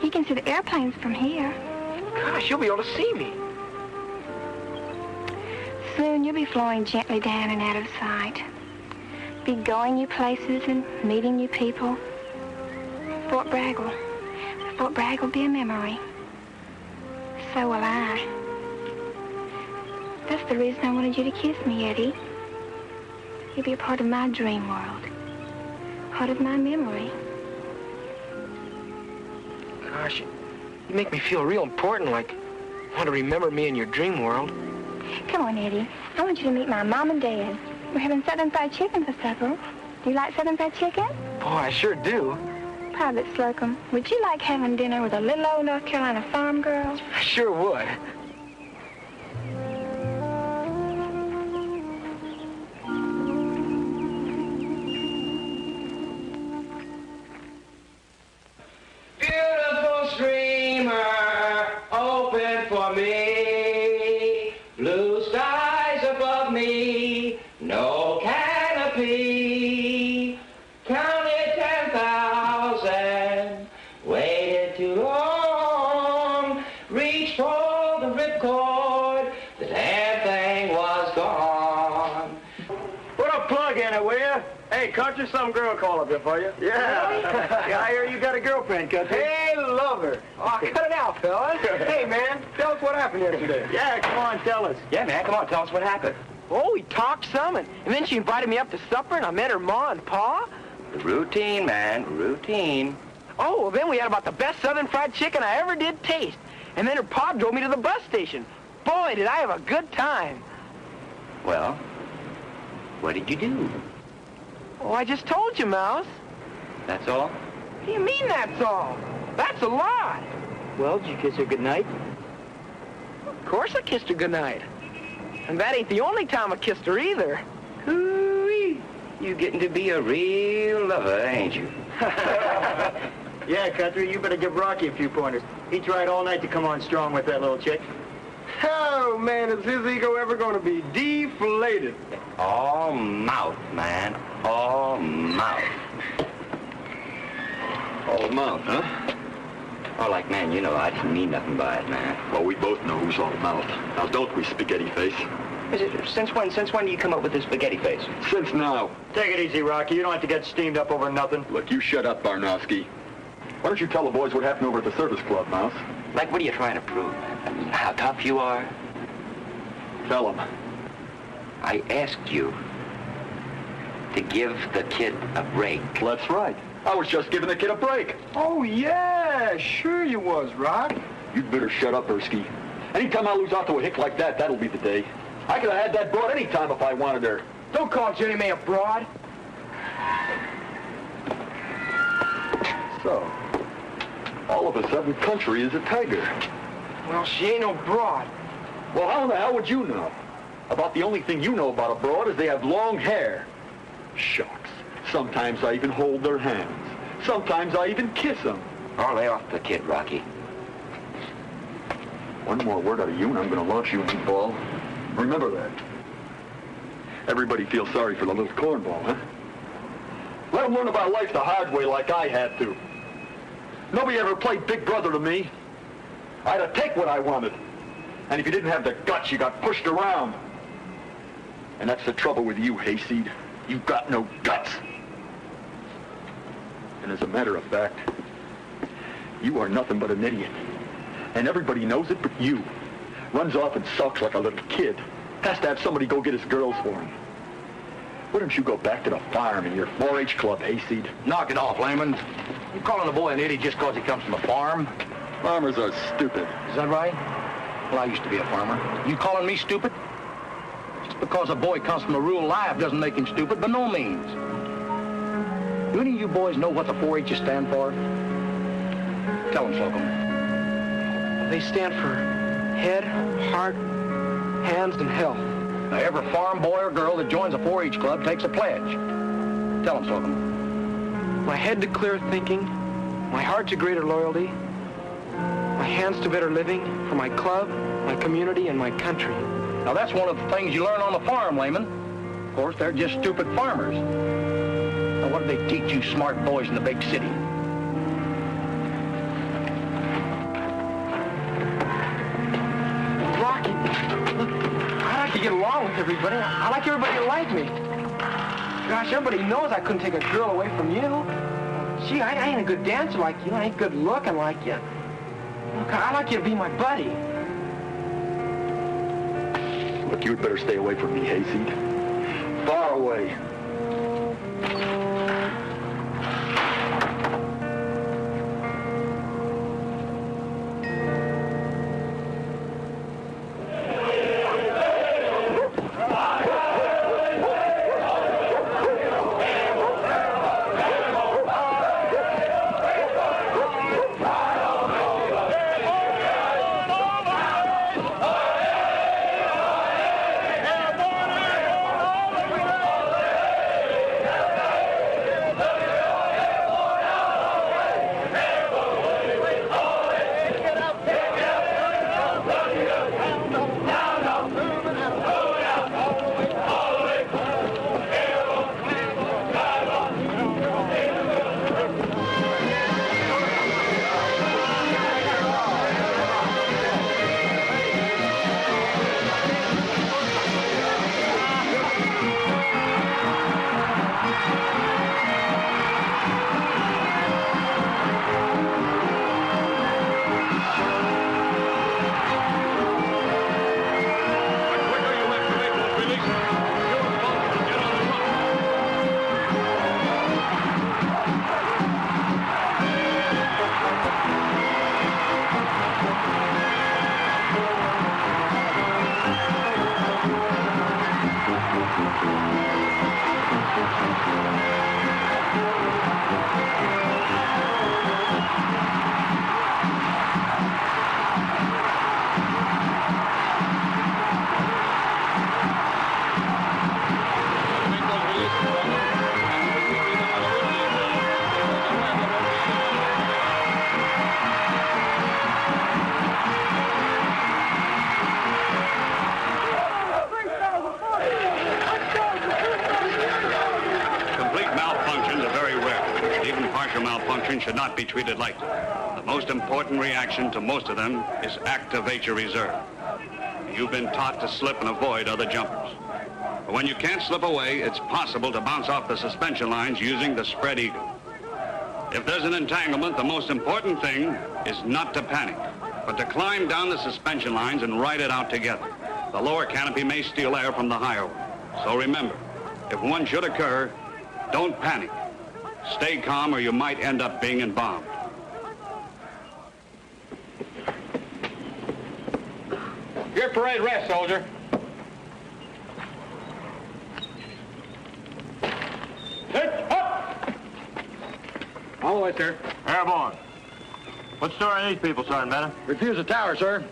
You can see the airplanes from here. Gosh, you'll be able to see me. Soon you'll be flowing gently down and out of sight. Be going new places and meeting new people. Fort Bragg will be a memory. So will I. That's the reason I wanted you to kiss me, Eddie. You'll be a part of my dream world. Part of my memory. Gosh, you make me feel real important, like want to remember me in your dream world. Come on, Eddie. I want you to meet my mom and dad. We're having Southern fried chicken for supper. Do you like Southern fried chicken? Boy, I sure do. Private Slocum, would you like having dinner with a little old North Carolina farm girl? I sure would. Beautiful streamer, open for me. Blue skies above me, no canopy. Counted 10,000, waited too long. Reached for the ripcord, the damn thing was gone. Put a plug in it, will you? Hey, Country, some girl call up here for you. Yeah. Yeah, I hear you got a girlfriend, Country. Hey, love her. Oh, cut it out, fellas. Hey, man, tell us what happened yesterday. Yeah, come on, tell us. Yeah, man, come on, tell us what happened. Oh, we talked some, and then she invited me up to supper, and I met her ma and pa. Routine, man, routine. Oh, well, then we had about the best Southern fried chicken I ever did taste. And then her pa drove me to the bus station. Boy, did I have a good time. Well, what did you do? Oh, I just told you, Mouse. That's all? What do you mean that's all? That's a lot. Well, did you kiss her goodnight? Of course I kissed her goodnight. And that ain't the only time I kissed her either. Hoo-wee. You getting to be a real lover, ain't you? Yeah, Country, you better give Rocky a few pointers. He tried all night to come on strong with that little chick. Oh, man, is his ego ever going to be deflated? All mouth, man. All mouth. All mouth, huh? Oh, like, man, you know I didn't mean nothing by it, man. Well, we both know who's all mouth. Now, don't we, spaghetti face? Since when do you come up with this spaghetti face? Since now. Take it easy, Rocky. You don't have to get steamed up over nothing. Look, you shut up, Barnowski. Why don't you tell the boys what happened over at the service club, Mouse? Like, what are you trying to prove? How tough you are? Tell them. I asked you to give the kid a break. That's right. I was just giving the kid a break. Oh, yeah, sure you was, Rock. You'd better shut up, Ersky. Anytime I lose out to a hick like that, that'll be the day. I could have had that broad any time if I wanted her. Don't call Jenny May a broad. So, all of a sudden, Country is a tiger. Well, she ain't no broad. Well, how in the hell would you know? About the only thing you know about a broad is they have long hair. Shucks. Sometimes I even hold their hands. Sometimes I even kiss them. Oh, lay off the kid, Rocky. One more word out of you and I'm going to launch you into the ball. Remember that. Everybody feels sorry for the little cornball, huh? Let them learn about life the hard way like I had to. Nobody ever played big brother to me. I had to take what I wanted. And if you didn't have the guts, you got pushed around. And that's the trouble with you, Hayseed. You've got no guts. And as a matter of fact, you are nothing but an idiot. And everybody knows it but you. Runs off and sulks like a little kid. Has to have somebody go get his girls for him. Why don't you go back to the farm in your 4-H club, hayseed? Knock it off, Layman. You calling a boy an idiot just because he comes from a farm? Farmers are stupid. Is that right? Well, I used to be a farmer. You calling me stupid? Just because a boy comes from a rural life doesn't make him stupid, by no means. Do any of you boys know what the 4-H's stand for? Tell them, Slocum. They stand for head, heart, hands, and health. Now, every farm boy or girl that joins a 4-H club takes a pledge. Tell them, Slocum. My head to clear thinking, my heart to greater loyalty, my hands to better living for my club, my community, and my country. Now, that's one of the things you learn on the farm, Layman. Of course, they're just stupid farmers. Now, what do they teach you smart boys in the big city? Rocky, look, I like to get along with everybody. I like everybody to like me. Gosh, everybody knows I couldn't take a girl away from you. Gee, I ain't a good dancer like you. I ain't good looking like you. Look, I'd like you to be my buddy. Look, you'd better stay away from me, hayseed. Far away. Should not be treated lightly. The most important reaction to most of them is activate your reserve. You've been taught to slip and avoid other jumpers. But when you can't slip away, it's possible to bounce off the suspension lines using the spread eagle. If there's an entanglement, the most important thing is not to panic, but to climb down the suspension lines and ride it out together. The lower canopy may steal air from the higher one. So remember, if one should occur, don't panic. Stay calm or you might end up being embalmed. Your parade rest, soldier. Up! All the way, sir. Airborne. What's storing these people, Sergeant Bennett? Refuse the tower, sir.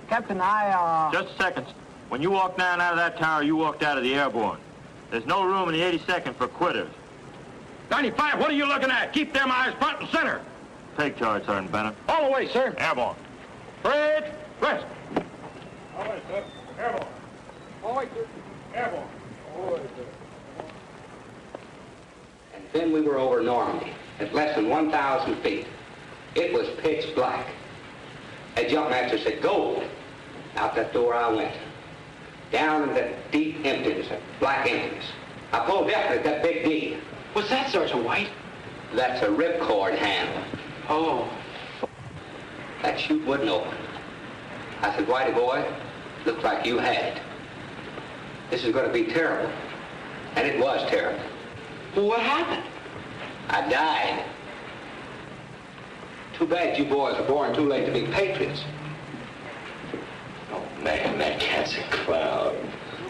Captain, Just a second. When you walked down out of that tower, you walked out of the Airborne. There's no room in the 82nd for quitters. 95, what are you looking at? Keep them eyes front and center. Take charge, Sergeant Bennett. All the way, sir. Airborne. Parade rest. All right, sir. Airborne. All right, sir. Airborne. All right, sir. And then we were over Normandy at less than 1,000 feet. It was pitch black. A jumpmaster said, go. Out that door I went. Down in that deep emptiness, that black emptiness. I pulled definitely at that big D. What's that, Sergeant White? That's a ripcord handle. Oh. That chute wouldn't open. I said, Whitey boy, looked like you had it. This is going to be terrible. And it was terrible. Well, what happened? I died. Too bad you boys were born too late to be patriots. Oh, man, that cat's a clown.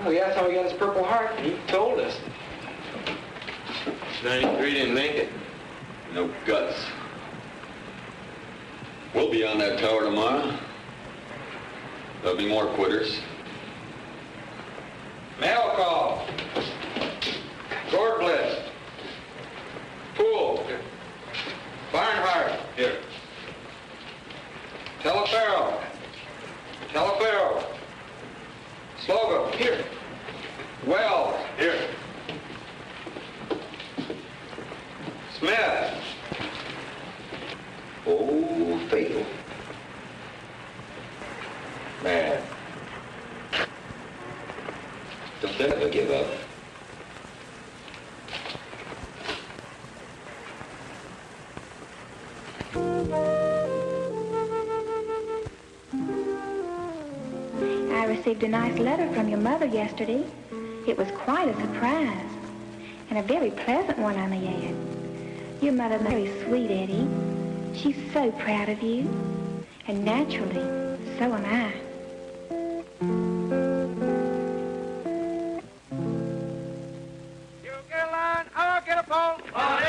Oh, yeah, that's how he got his Purple Heart. He told us. 93 didn't make it. No guts. We'll be on that tower tomorrow. There'll be more quitters. Mail call. Shortlist. Poole. Barnhart. Here. Telefarrell. Telefarrell. Slogan. Here. Wells. Here. Smith. Oh, fatal. Man. Don't ever give up. I received a nice letter from your mother yesterday. It was quite a surprise, and a very pleasant one, I may add. Your mother's very sweet, Eddie. She's so proud of you, and naturally, so am I. You get a line, I'll get a pole. Honey,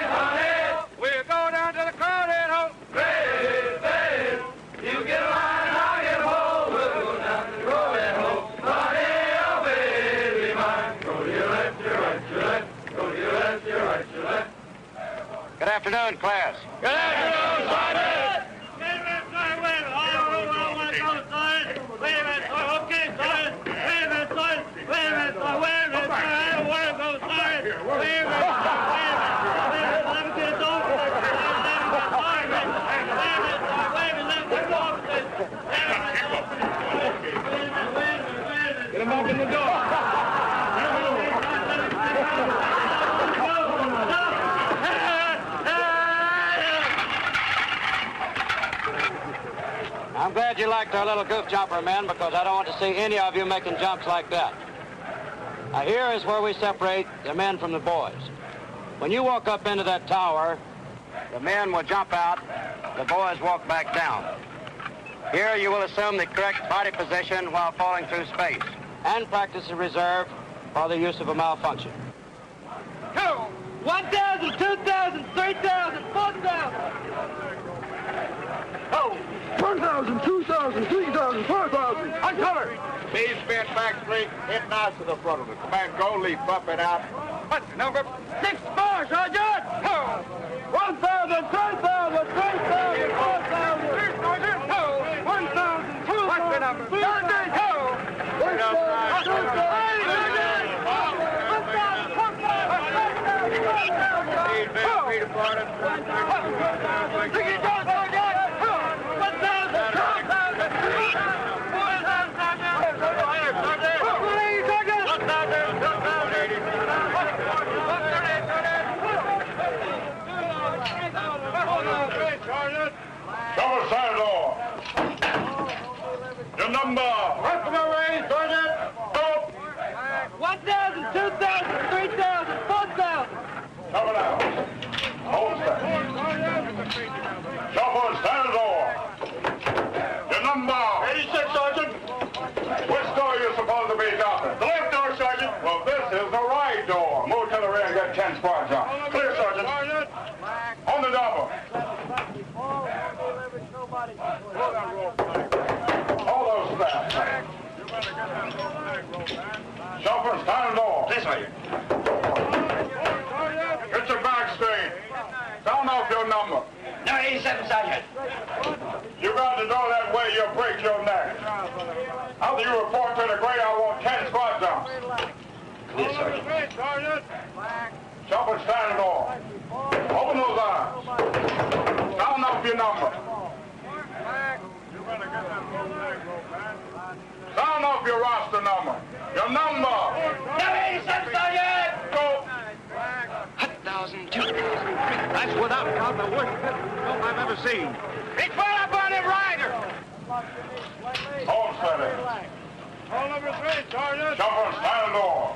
honey, we'll go down to the crowded hole. Baby, baby, you get a line, I'll get a pole. We'll go down to the crowded hole. Honey, oh baby mine, go to your left, your right, your left, go to your left, your right, your left. Good afternoon, class. Good afternoon, Sergeant. Wait a minute, Sergeant, wait a minute. I want to go, Sergeant. Wait a minute, Sergeant. Okay, Sergeant. Wait a minute, Sergeant. Wait a minute, Sergeant. Wait a minute, Sergeant. I don't want to go, Sergeant. Wait a minute. Wait a minute. Let me get it over. Let me get it over. Wait a minute, Sergeant. Wait a minute. Let me get it over. Get him back in the door. I'm glad you liked our little goof jumper, men, because I don't want to see any of you making jumps like that. Now, here is where we separate the men from the boys. When you walk up into that tower, the men will jump out, the boys walk back down. Here you will assume the correct body position while falling through space, and practice the reserve for the use of a malfunction. 1,000, 2,000, 3,000, 4,000. 1,000, 2,000, 3,000, 4,000. Uncover. Please bend back, please. Hit nice to the front of it. Command go, leap up and out. What's the number? 6-4, Sergeant. 1,000, 3,000, 3,000, 4,000. 1,000, 2,000. What's the number? 1,000, Your number. What's the range, Sergeant? 1,000, 2,000, 3,000, 4,000. Cover now. Hold steady. Chopper, stand at door. Your number. 86, Sergeant. Which door are you supposed to be, Doctor? The left door, Sergeant. Well, this is the right door. Move to the rear and get 10 squads out. Clear, Sergeant. On the double. All those staff. Chauffeur, stand at door. This way. Get your back straight. Sound off your number. No, 87, Sergeant. You got to go that way, you'll break your neck. After you report to the grade, I want 10 squad jumps. Clear, Sergeant. Chopper, stand at door. Open those eyes. Sound off your number. Sound off your roster number. Your number. No, 87, Sergeant. Go. 1,000, 2,000, 3,000. That's without count the worst jump I've ever seen. It's right up on him, Ryder. Hold steady. Call number 3, Sergeant. Jumper, stand door.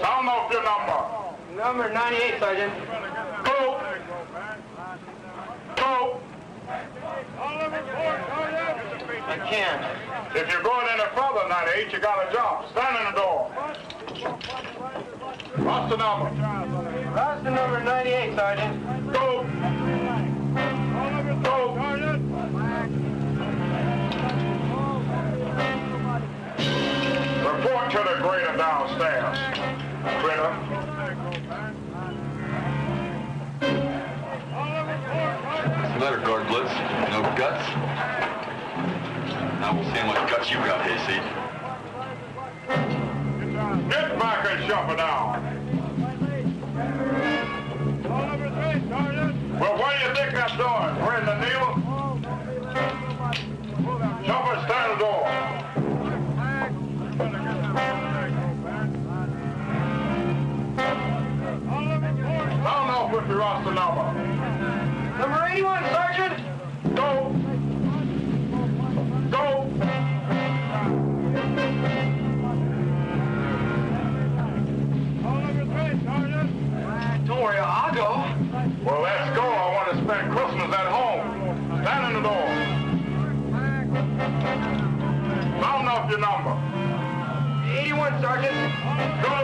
Sound off your number. Number 98, Sergeant. Go. Go. Call number 4, Sergeant. I can't. If you're going any further than 98, you gotta jump. Stand in the door. What's the number? That's the number 98, Sergeant. Go. Go. Sergeant. Report to the grader downstairs. Grader. What's the matter, Guard Blitz? No guts? Now we'll see how much guts you got, Hayseed. Get back and shove it down. Well, where do you think that's going? We're in the needle. Jumper, stand the door. Sound off with your roster number. Number 81, Sergeant. Go. Go. Don't worry, I'll go. Well, let's go. I want to spend Christmas at home. Stand in the door. Sound off your number. 81, Sergeant. Go.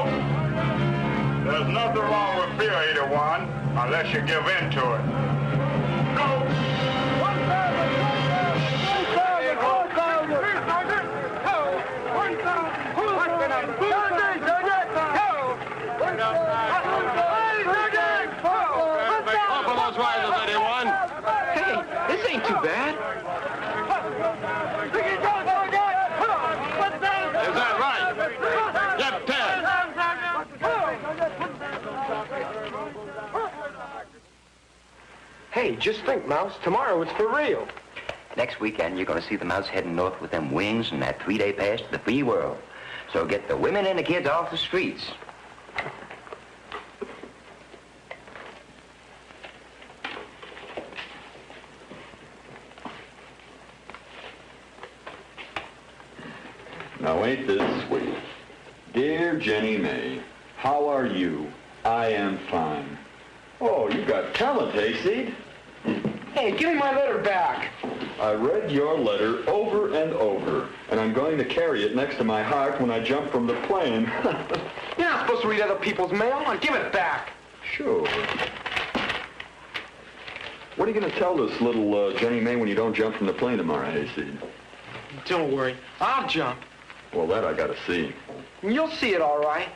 There's nothing wrong with fear, 81, unless you give in to it. Go. 1,000, 1,000, 1,000, 1,000, 1,000. Hey, this ain't too bad. Is that right? Get 10. Hey, just think, Mouse. Tomorrow it's for real. Next weekend, you're going to see the Mouse heading north with them wings and that 3-day pass to the free world. So get the women and the kids off the streets. Now, ain't this sweet? Dear Jenny May, how are you? I am fine. Oh, you got talent, Hayseed. Hey, give me my letter back. I read your letter over and over, and I'm going to carry it next to my heart when I jump from the plane. You're not supposed to read other people's mail. Now give it back. Sure. What are you going to tell this little Jenny May when you don't jump from the plane tomorrow, Hayseed? Don't worry. I'll jump. Well, that I got to see. You'll see it all right.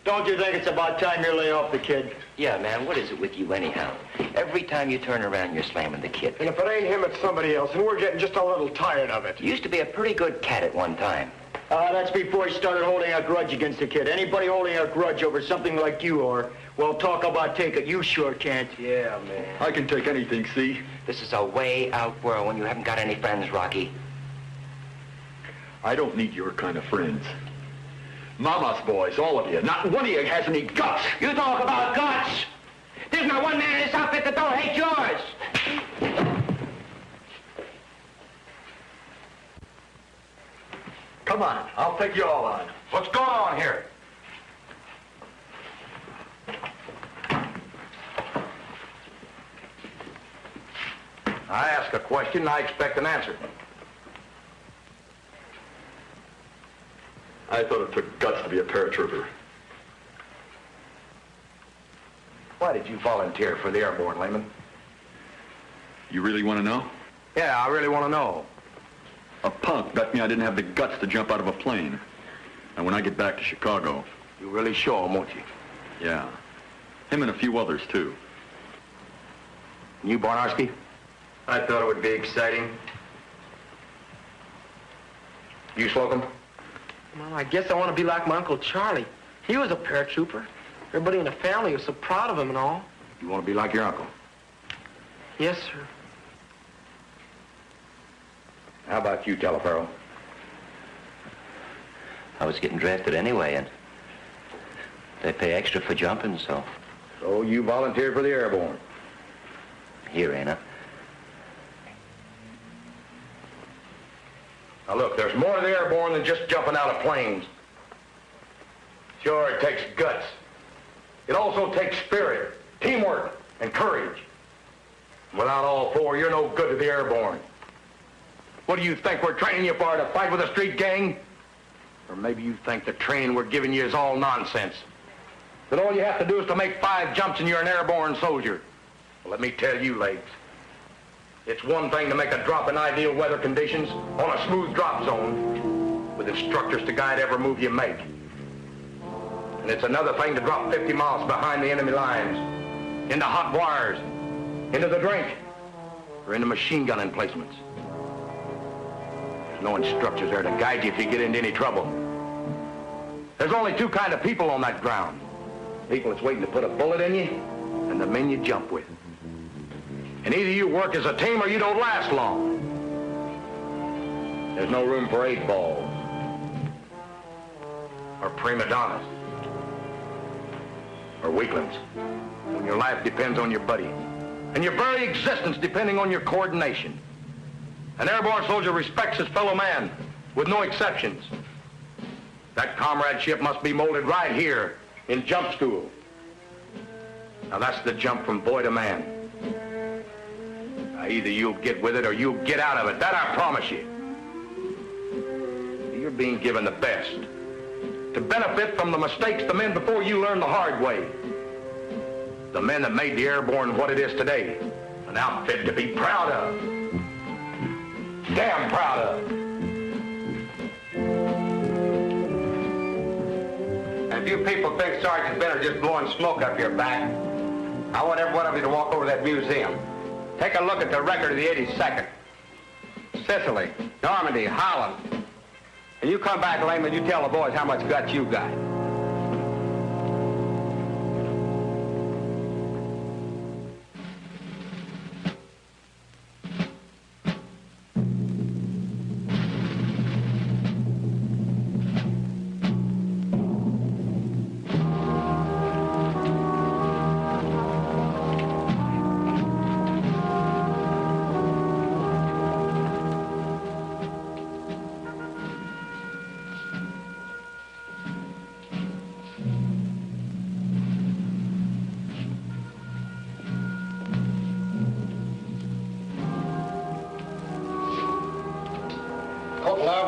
Don't you think it's about time you lay off the kid? Yeah, man, what is it with you anyhow? Every time you turn around, you're slamming the kid. And if it ain't him, it's somebody else, and we're getting just a little tired of it. You used to be a pretty good cat at one time. That's before he started holding a grudge against the kid. Anybody holding a grudge over something like you are, well, talk about take it. You sure can't. Yeah, man. I can take anything, see? This is a way out world when you haven't got any friends, Rocky. I don't need your kind of friends. Mama's boys, all of you. Not one of you has any guts. You talk about guts. There's not one man in this outfit that don't hate yours. Come on, I'll take you all on. What's going on here? I ask a question, I expect an answer. I thought it took guts to be a paratrooper. Why did you volunteer for the Airborne, Lehman? You really want to know? Yeah, I really want to know. A punk bet me I didn't have the guts to jump out of a plane. And when I get back to Chicago... You really show him, won't you? Yeah. Him and a few others, too. You, Barnarski? I thought it would be exciting. You, Slocum? Well, I guess I want to be like my Uncle Charlie. He was a paratrooper. Everybody in the family was so proud of him and all. You want to be like your uncle? Yes, sir. How about you, Teleferro? I was getting drafted anyway, and they pay extra for jumping, so... So you volunteered for the Airborne? Here, ain't I? Now look, there's more to the airborne than just jumping out of planes. Sure, it takes guts. It also takes spirit, teamwork, and courage. Without all four, you're no good to the airborne. What do you think we're training you for, to fight with a street gang? Or maybe you think the training we're giving you is all nonsense. That all you have to do is to make 5 jumps and you're an airborne soldier. Well, let me tell you, Legs. It's one thing to make a drop in ideal weather conditions on a smooth drop zone with instructors to guide every move you make. And it's another thing to drop 50 miles behind the enemy lines, into hot wires, into the drink, or into machine gun emplacements. There's no instructors there to guide you if you get into any trouble. There's only 2 kinds of people on that ground. People that's waiting to put a bullet in you, and the men you jump with. And either you work as a team or you don't last long. There's no room for 8 balls. Or prima donnas. Or weaklings. When your life depends on your buddy. And your very existence depending on your coordination. An airborne soldier respects his fellow man, with no exceptions. That comradeship must be molded right here in jump school. Now that's the jump from boy to man. Now either you'll get with it or you'll get out of it. That I promise you. You're being given the best. To benefit from the mistakes the men before you learned the hard way. The men that made the airborne what it is today. An outfit to be proud of. Damn proud of. And if you people think Sergeant Benner's just blowing smoke up your back, I want every one of you to walk over to that museum. Take a look at the record of the 82nd. Sicily, Normandy, Holland. And you come back, Lehman, you tell the boys how much guts you got.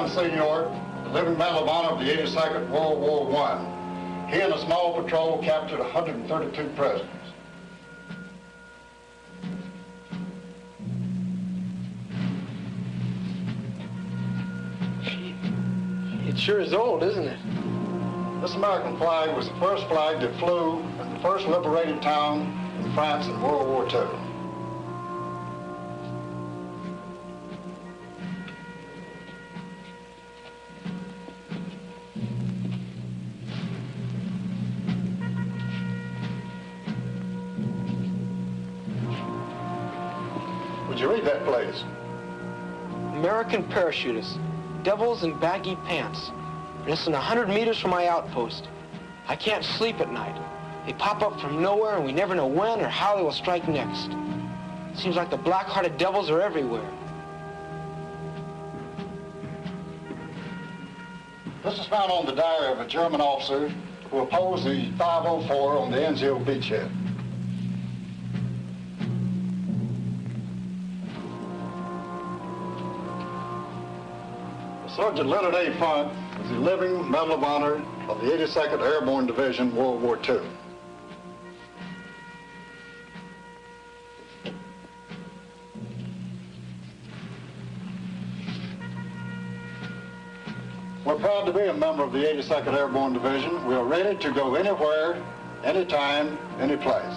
Senior, the living Medal of Honor of the 82nd World War I. He and a small patrol captured 132 prisoners. It sure is old, isn't it? This American flag was the first flag that flew in the first liberated town in France in World War II. Would you read that, please? American parachutists, devils in baggy pants. Less than 100 meters from my outpost. I can't sleep at night. They pop up from nowhere and we never know when or how they will strike next. Seems like the black-hearted devils are everywhere. This is found on the diary of a German officer who opposed the 504 on the Enziel beachhead. Sergeant Leonard A. Funk is the living Medal of Honor of the 82nd Airborne Division, World War II. We're proud to be a member of the 82nd Airborne Division. We are ready to go anywhere, anytime, any place.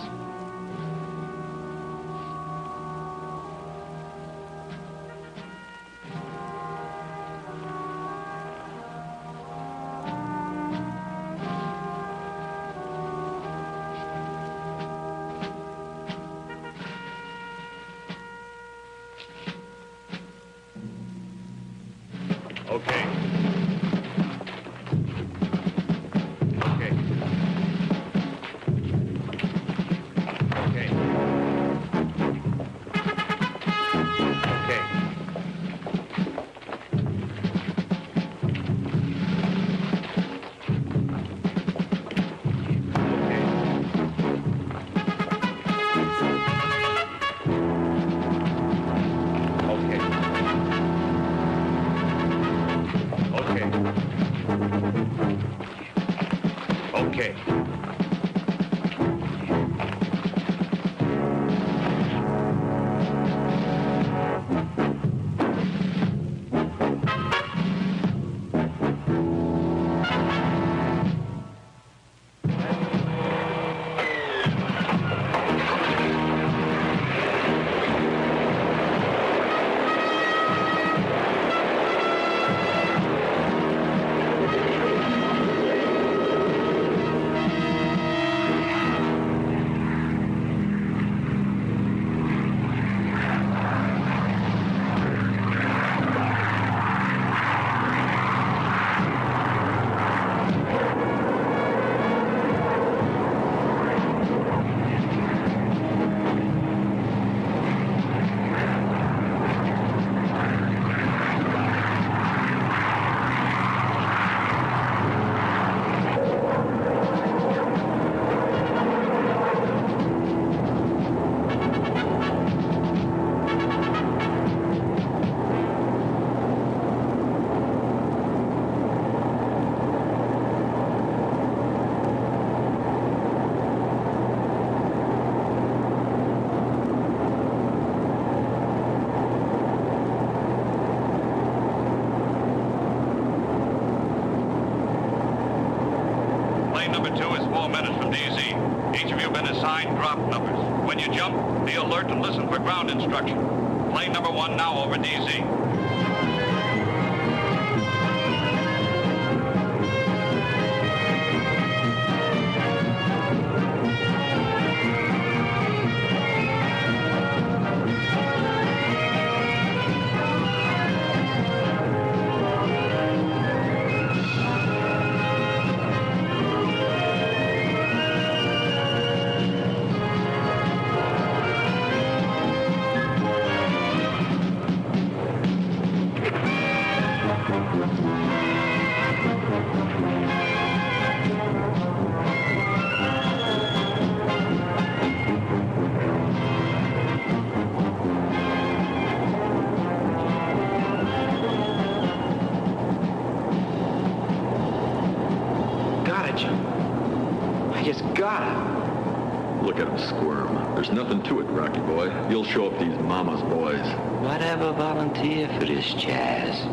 Okay. Okay. Plane number 2 is 4 minutes from DZ. Each of you been assigned drop numbers. When you jump, be alert and listen for ground instruction. Plane number 1 now over DZ. Look at him squirm. There's nothing to it, Rocky boy. You'll show up these mama's boys. Whatever volunteer for this jazz.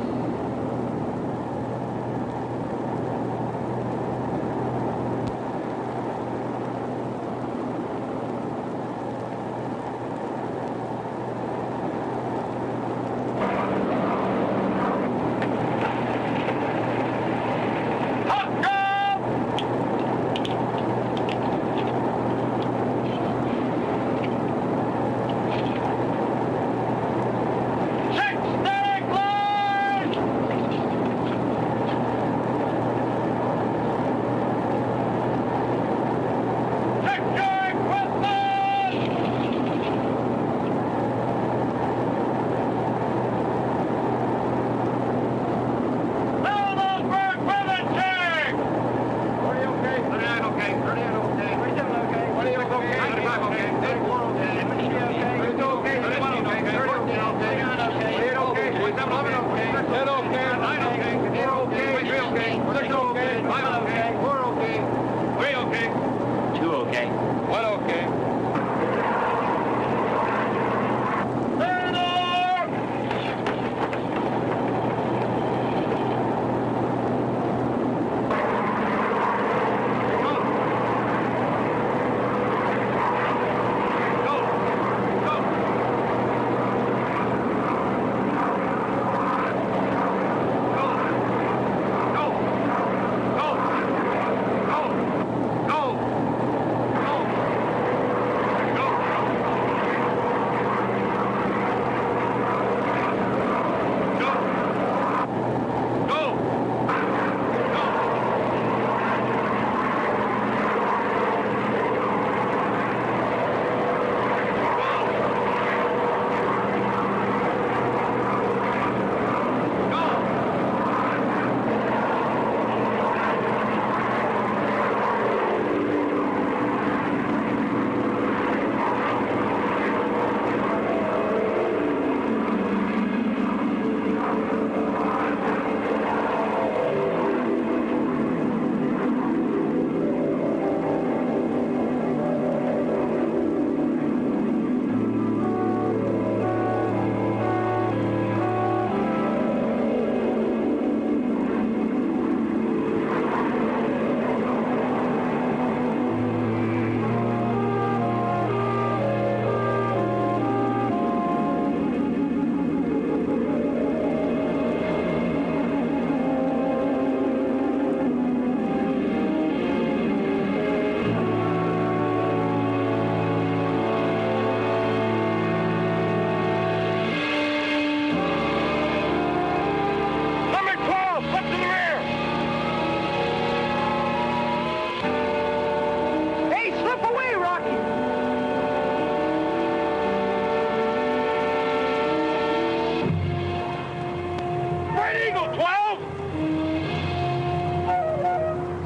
12?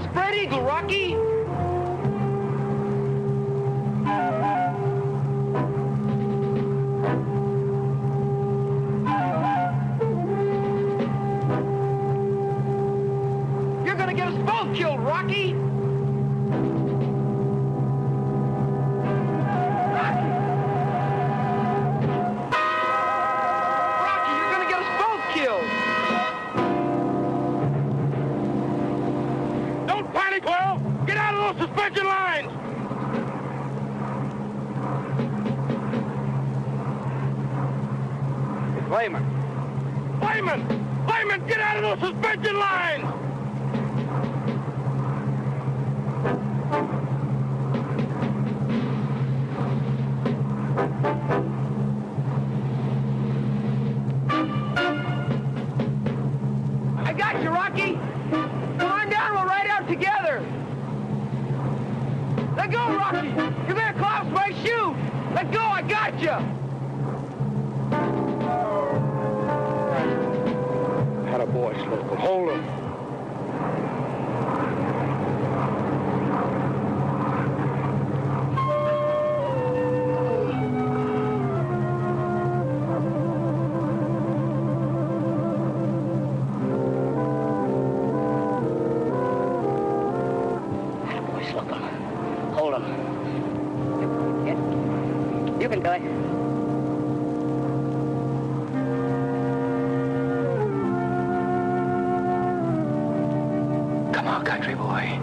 Spread eagle, Rocky. You're gonna get us both killed, Rocky. Suspension lines! Layman! Get out of those suspension lines! I got you, Rocky! Come on down, we'll ride out together! Let go, Rocky! You're gonna collapse my shoe! Let go, I got you! Had a boy, Slocum. Hold him. You can do it. Come on, country boy.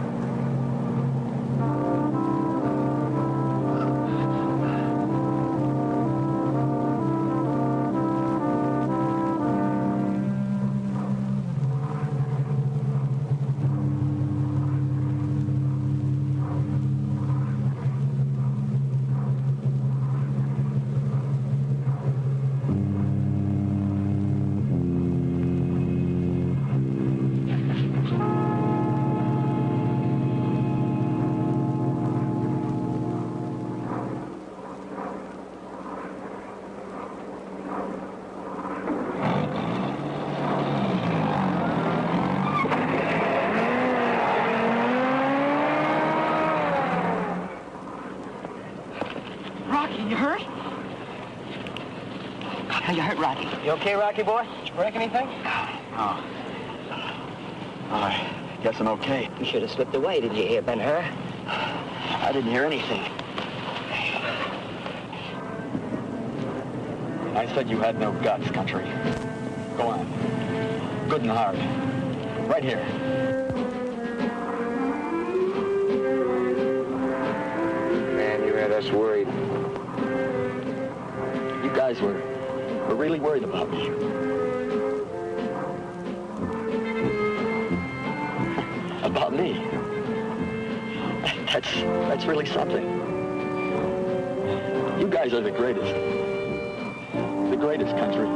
You hurt? How you hurt, Rocky? You okay, Rocky boy? Did you break anything? Oh. I guess I'm okay. You should have slipped away, did you hear, Ben-Hur? I didn't hear anything. I said you had no guts, country. Go on. Good and hard. Right here. Man, you had us worried. You guys were really worried about me. About me? That's really something. You guys are the greatest. The greatest country.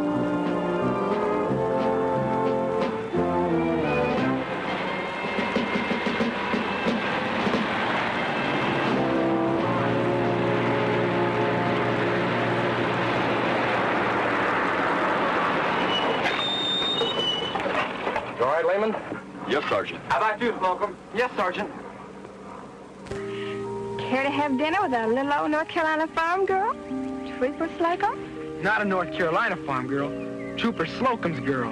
Layman? Yes, Sergeant. How about you, Slocum? Yes, Sergeant. Care to have dinner with a little old North Carolina farm girl? Trooper Slocum? Not a North Carolina farm girl. Trooper Slocum's girl.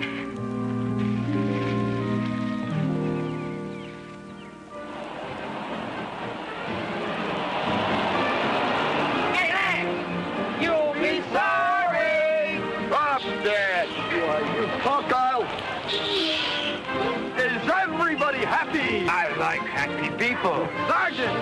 Hey, Lance! You'll be sorry! Stop that! You cockile! Is everybody happy? I like happy people. Sergeant!